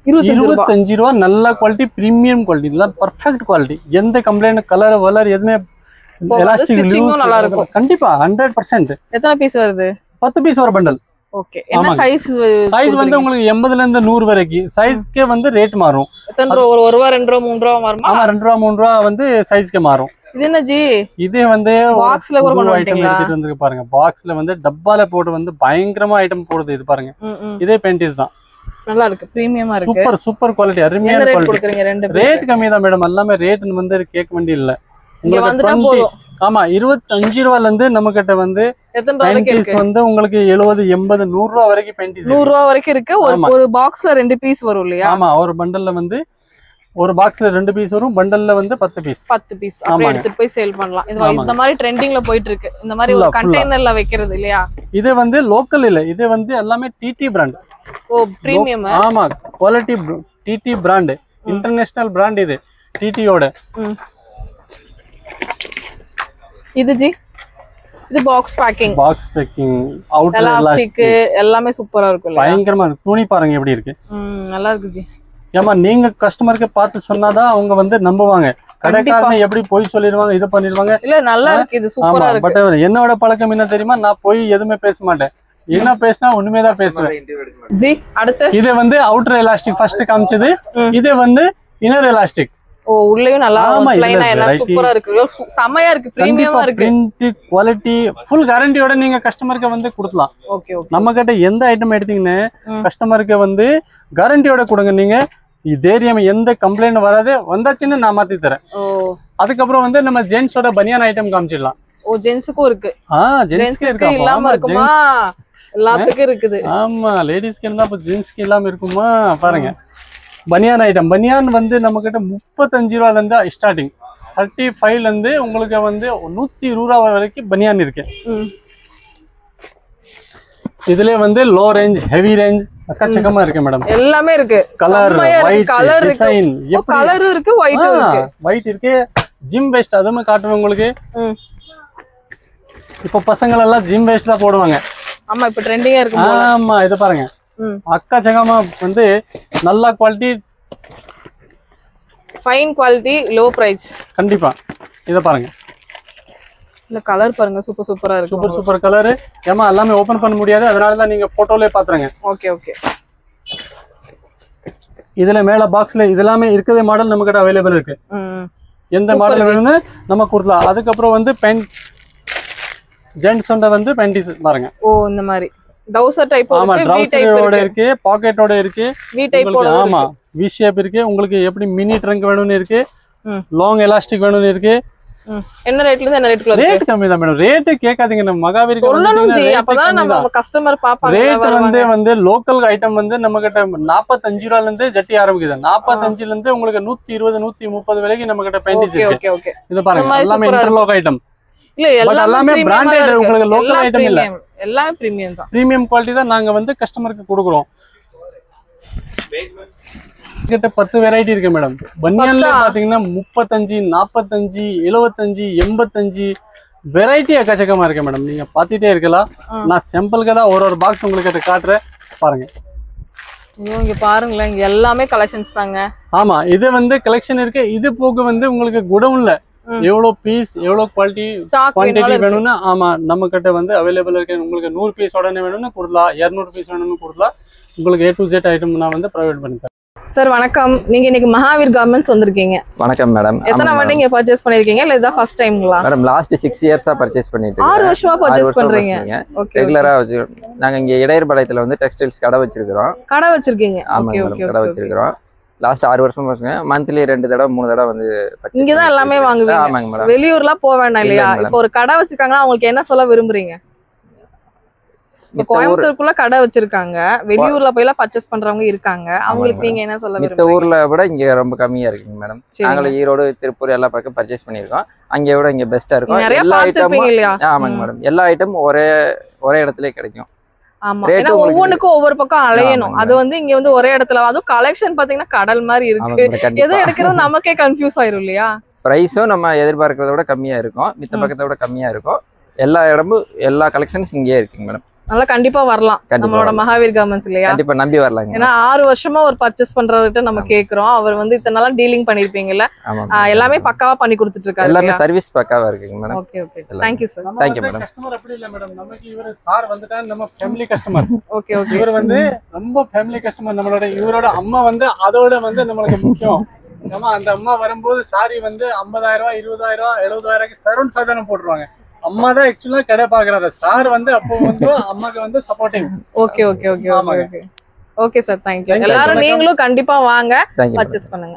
25 ரூபாய். நல்ல குவாலிட்டி, பிரீமியம் குவாலிட்டி, நல்ல பர்ஃபெக்ட் குவாலிட்டி. எந்த கம்ப்ளைண்ட் கலர் வலர் எதுவுமே எலாஸ்டிக் நல்லா இருக்கும். கண்டிப்பா 100%. எத்தனை பீஸ் வருது? 10 பீஸ் ஒரு பண்டல். ஓகே. என்ன சைஸ்? சைஸ் வந்து உங்களுக்கு 80ல இருந்து 100 வரைக்கும் சைஸ்க்கே வந்து ரேட் மாறும். எத்தனை ரூபா? 1 ரூபா 2 ரூபா 3 ரூபா வருமா? ஆமா 2 ரூபா 3 ரூபா வந்து சைஸ்க்கு மாறும். இது என்ன ஜி? இதே வந்து பாக்ஸ்ல கூட கொண்டு ஐட்டம் எடுத்துட்டு வந்து பாருங்க. பாக்ஸ்ல வந்து டப்பால போட்டு வந்து பயங்கரமா ஐட்டம் போடுது. இது பாருங்க இதே பேண்டிஸ் தான். நல்லா இருக்கு, பிரீமியமா இருக்கு. சூப்பர் குவாலிட்டி, அருமையான குவாலிட்டி. ரேட் கம்மி தான் மேடம். எல்லாமே ரேட் வந்து கேட்க வேண்டிய இல்ல. உங்களுக்கு ஆமா 25 ரூபாயில இருந்து நம்ம கிட்ட வந்து பெயிண்டிஸ் வந்து உங்களுக்கு 70 80 100 ரூபா வரைக்கும் பெயிண்டிஸ் 100 ரூபா வரைக்கும் இருக்கு. ஒரு பாக்ஸ்ல 2 பீஸ் வரும் இல்லையா? ஆமா ஒரு பண்டல்ல வந்து ஒரு பாக்ஸ்ல 2 பீஸ் வரும், பண்டல்ல வந்து 10 பீஸ் அப்படியே எடுத்துட்டு போய் சேல் பண்ணலாம். இந்த மாதிரி ட்ரெண்டிங்ல போயிட்டு இருக்கு. இந்த மாதிரி ஒரு கண்டெய்னர்ல வைக்கிறது இல்லையா? இது வந்து லோக்கல் இல்ல, இது வந்து எல்லாமே டிடி பிராண்ட். ஓ பிரீமியம். ஆமா quality DD brand, international brand. இது டிடியோட. இது ஜி இது பாக்ஸ் பேக்கிங் அவுட்டர் எலாஸ்டிக் எல்லாமே சூப்பரா இருக்கு. பயங்கரமா இருக்கு. துணி பாருங்க எப்படி இருக்கு. நல்லா இருக்கு ஜி. ஏமா நீங்க கஸ்டமருக்கு பார்த்து சொன்னாதான் அவங்க வந்து நம்புவாங்க. கடைக்காரங்க எப்படி போய் சொல்லிடுவாங்க, இது பண்ணிடுவாங்க. இல்ல நல்லா இருக்கு, இது சூப்பரா இருக்கு. பட் என்னோட பழக்கம் என்ன தெரியுமா, நான் போய் எதுவுமே பேச மாட்டேன். என்ன பேசினா ஒண்ணுமே தான் பேசுவேன். ஜி அடுத்து இது வந்து அவுட்டர் எலாஸ்டிக் ஃபர்ஸ்ட் காமிச்சது. இது வந்து இன்னர் எலாஸ்டிக். ஓ உள்ளேயும் நல்லா ப்ளைனா எல்லாம் சூப்பரா இருக்கு, செமையா இருக்கு, பிரீமியமா இருக்கு. பிரிண்ட் குவாலிட்டி ஃபுல் கேரண்டியோட நீங்க கஸ்டமருக்கு வந்து கொடுக்கலாம். Okay okay. நம்ம கிட்ட எந்த ஐட்டம் எடுத்தீங்கன்னு கஸ்டமருக்கு வந்து கேரண்டியோட கொடுங்க. நீங்க தைரியம் எந்த கம்ப்ளைண்ட் வராது. வந்தாச்சுன்னு நான் மாத்தி தரேன். அதுக்கப்புறம் வந்து நம்ம ஜென்ஸோட பனியான் ஐட்டம் காமிச்சிடலாம். ஓ ஜென்ஸுக்கும் இருக்கு. ஜென்ஸ்க்கு இருக்கா? இல்லாம இருக்குமா? எல்லாத்துக்கும் இருக்குது. ஆமா லேடிஸ்க்கு இருந்தா அப்ப ஜென்ஸ்க்கு இல்லாம இருக்குமா? பாருங்க பனியான் ஐட்டம். பனியான் வந்து நம்ம கிட்ட 35 ரூபாயில இருந்து ஸ்டார்டிங், 35ல இருந்து உங்களுக்கு வந்து 120 ரூபா வரைக்கும் பனியான் இருக்கு. இதுல வந்து லோ ரேஞ்ச் ஹெவி ரேஞ்ச் அக்கச்சக்கமா இருக்கு மேடம். எல்லாமே இருக்கு. கலர் ஒயிட் கலர் டிசைன் இருக்கு. கலரும் இருக்கு, ஒயிட்டும் இருக்கு. ஒயிட் இருக்கு, ஜிம் வேஸ்ட் அதுமே காட்டுவேன் உங்களுக்கு. இப்போ பசங்க எல்லாம் ஜிம் வேஸ்ட் தான் போடுவாங்க. ஆமா, இப்போ ட்ரெண்டிங்கா இருக்கு. ஆமா, இத பாருங்க. அக்கச்சக்கமா வந்து நல்ல quality, fine quality, low price. கண்டிப்பா. இத பாருங்க. இந்த கலர் பாருங்க, சூப்பர் சூப்பரா இருக்கு. Super colour. ஏமா எல்லாமே ஓபன் பண்ண முடியாது, அதனால தான் நீங்க போட்டோலயே பாத்துறங்க. ஓகே. இதுல மேல பாக்ஸ்ல இதெல்லாமே இருக்குதே மாடல் நம்ம கிட்ட அவைலபிள் இருக்கு. எந்த மாடல் வேணும்னு நம்ம கொடுக்கலாம். அதுக்கு அப்புறம் வந்து பேண்ட் ஜென்ட்ஸ் வந்து பேண்டிஸ் பாருங்க. ஓ, இந்த மாதிரி டவுசர் டைப் இருக்கு, வி டைப்போட இருக்கு, பாக்கெட்டோட இருக்கு, வி டைப்போட. ஆமா, வி ஷேப் இருக்கு. உங்களுக்கு எப்படி மினி ட்ரங்க் வேணும்னு இருக்கு, லாங் எலாஸ்டிக் வேணும்னு இருக்கு. என்ன ரேட்ல இருந்து என்ன ரேட்ல இருக்கு? ரேட் கம்மி தான் மேடம். ரேட் கேட்காதீங்க, நம்ம மகாவீர் சொல்லணும் ஜி, அப்பதான் நம்ம கஸ்டமர் பாப்பாங்க. ரேட் வந்து லோக்கல் ஐட்டம் வந்து நம்ம கிட்ட 45 ரூபாயில இருந்து ஜட்டி ஆரம்பிக்குது. 45ல இருந்து உங்களுக்கு 120 130 வரைக்கும் நம்ம கிட்ட பெயிண்டிஸ் இருக்கு. ஓகே. இது பாருங்க, எல்லாமே இன்டர்லாக் ஐட்டம். இல்ல, எல்லாமே பிராண்டட், உங்களுக்கு லோக்கல் ஐட்டம் இல்ல. எல்லாமே பிரீமியம் தான். பிரீமியம் குவாலிட்டி தான் நாங்க வந்து கஸ்டமருக்கு கொடுக்குறோம். கிட்ட 10 வெரைட்டி இருக்கு மேடம். பனியன்ல பாத்தீங்கன்னா 35 45 75 85 வெரைட்டி அக்கச்சக்கமா இருக்கு மேடம். நீங்க பாத்துட்டே இருக்கலாம். நான் சாம்பிளுக்கு தான் ஒரு பாக்ஸ் உங்களுக்கு காட்டுறேன், பாருங்க. இங்க பாருங்களேன், இங்க எல்லாமே கலெக்ஷன்ஸ் தாங்க. ஆமா, இது வந்து கலெக்ஷன் இருக்கு. இது போக வந்து உங்களுக்கு குடவுன்ல எவ்வளவு பீஸ், எவ்வளவு குவான்டிட்டி வேணும்னு, ஆமா, நம்ம கிட்ட வந்து அவைலபிள் இருக்கு. உங்களுக்கு 100 பீஸ் உடனே வேணும்னு கொடுக்கலாம், 200 பீஸ் வேணும்னு கொடுக்கலாம். உங்களுக்கு A to Z ஐட்டம் நான் வந்து ப்ரொவைட் பண்ணித்தரேன். சார் வணக்கம், நீங்க இன்னைக்கு மகாவீர் கார்மெண்ட்ஸ் வந்திருக்கீங்க. வணக்கம் மேடம். எத்தனை வாட்டி இங்க பர்ச்சேஸ் பண்ணிருக்கீங்க, இல்ல இதான் ஃபர்ஸ்ட் டைம்ங்களா? மேடம் லாஸ்ட் 6 இயர்ஸா பர்ச்சேஸ் பண்ணிட்டு இருக்கேன். 6 வருஷமா பர்ச்சேஸ் பண்றீங்க. ஓகே. ரெகுலரா நாங்க இங்க இடையர்பாளையத்துல வந்து டெக்ஸ்டைல்ஸ் கடை வச்சிருக்கோம். கடை வச்சிருக்கீங்க? ஓகே. கடை வச்சிருக்கோம். லாஸ்ட் 6 வருஷமா பண்றேன். மந்த்லி 2 தடவை 3 தடவை வந்து இங்க தான் எல்லாமே வாங்குவீங்க? ஆமாங்க மேடம். வெளியூர்லாம் போக வேண்டாம் இல்லையா? இப்போ ஒரு கடை வச்சிருக்காங்கன்னா அவங்களுக்கு என்ன சொல்ல விரும்புறீங்க? கோயம்புத்தூருக்குள்ள கடை வச்சிருக்காங்க, வெளியூர்ல போய் எல்லாம் பர்ச்சேஸ் பண்றவங்க இருக்காங்க, அவங்களுக்கு நீங்க என்ன சொல்ல விரும்புறீங்க? இந்த ஊர்ல விட இங்க ரொம்ப கம்மியா இருக்குங்க மேடம். நாங்கள ஈரோடு, திருப்பூர் எல்லா பக்கம் பர்ச்சேஸ் பண்ணிருக்கோம். அங்க விட இங்க பெஸ்டா இருக்கும். எல்லா ஐட்டமும். ஆமாங்க மேடம், எல்லா ஐட்டமும் ஒரே இடத்துலயே கிடைக்கும். ஆமா, ஏன்னா ஒவ்வொன்றுக்கும் ஒவ்வொரு பக்கம் அலையணும். அது வந்து இங்க வந்து ஒரே இடத்துல, அதுவும் கலெக்ஷன் பாத்தீங்கன்னா கடல் மாதிரி இருக்கு. எதை எடுக்கிறது நமக்கே கன்ஃபியூஸ் ஆயிரும் இல்லையா? பிரைஸும் நம்ம எதிர்பார்க்கறத விட கம்மியா இருக்கும், மித்த பக்கத்தை விட கம்மியா இருக்கும். எல்லா இடமும் எல்லா கலெக்ஷன்ஸ் இங்கே இருக்குங்க மேடம். நல்லா கண்டிப்பா வரலாம் நம்மளோட மகாவீர் கார்மெண்ட்ஸ் இல்லையா? கண்டிப்பா நம்பி வரலாங்க. ஏன்னா 6 வருஷமா ஒரு பர்ச்சேஸ் பண்றவர்கிட்ட நம்ம கேக்குறோம். அவர் வந்து இத்தனை நாளா டீலிங் பண்ணிருப்பீங்கல்ல, எல்லாமே பக்காவா பண்ணி கொடுத்துட்டு இருக்காரு. எல்லாமே சர்வீஸ் பக்காவா இருக்குங்க madam. Okay. Thank you sir. Thank you madam. Customer அப்படி இல்ல மேடம், நமக்கு இவர் சார் வந்துட்டா நம்ம ஃபேமிலி கஸ்டமர். ஓகே. இவர் வந்து ரொம்ப ஃபேமிலி கஸ்டமர். நம்மளோட இவரோட அம்மா வந்து அதோட வந்து நம்மளுக்கு முக்கியம். நம்ம அந்த அம்மா வரும்போது சாரி வந்து 50,000 20,000 70,000 சரௌண்ட் சாதாரணம் போட்டுருவாங்க. அம்மா தான் ஆக்சுவலா கடை பாக்குறாரு. சார் வந்து அப்போ வந்து அம்மாக்கு வந்து supporting. Okay sir, thank you. எல்லாரும் நீங்களும் கண்டிப்பா வாங்க, பர்ச்சேஸ் பண்ணுங்க.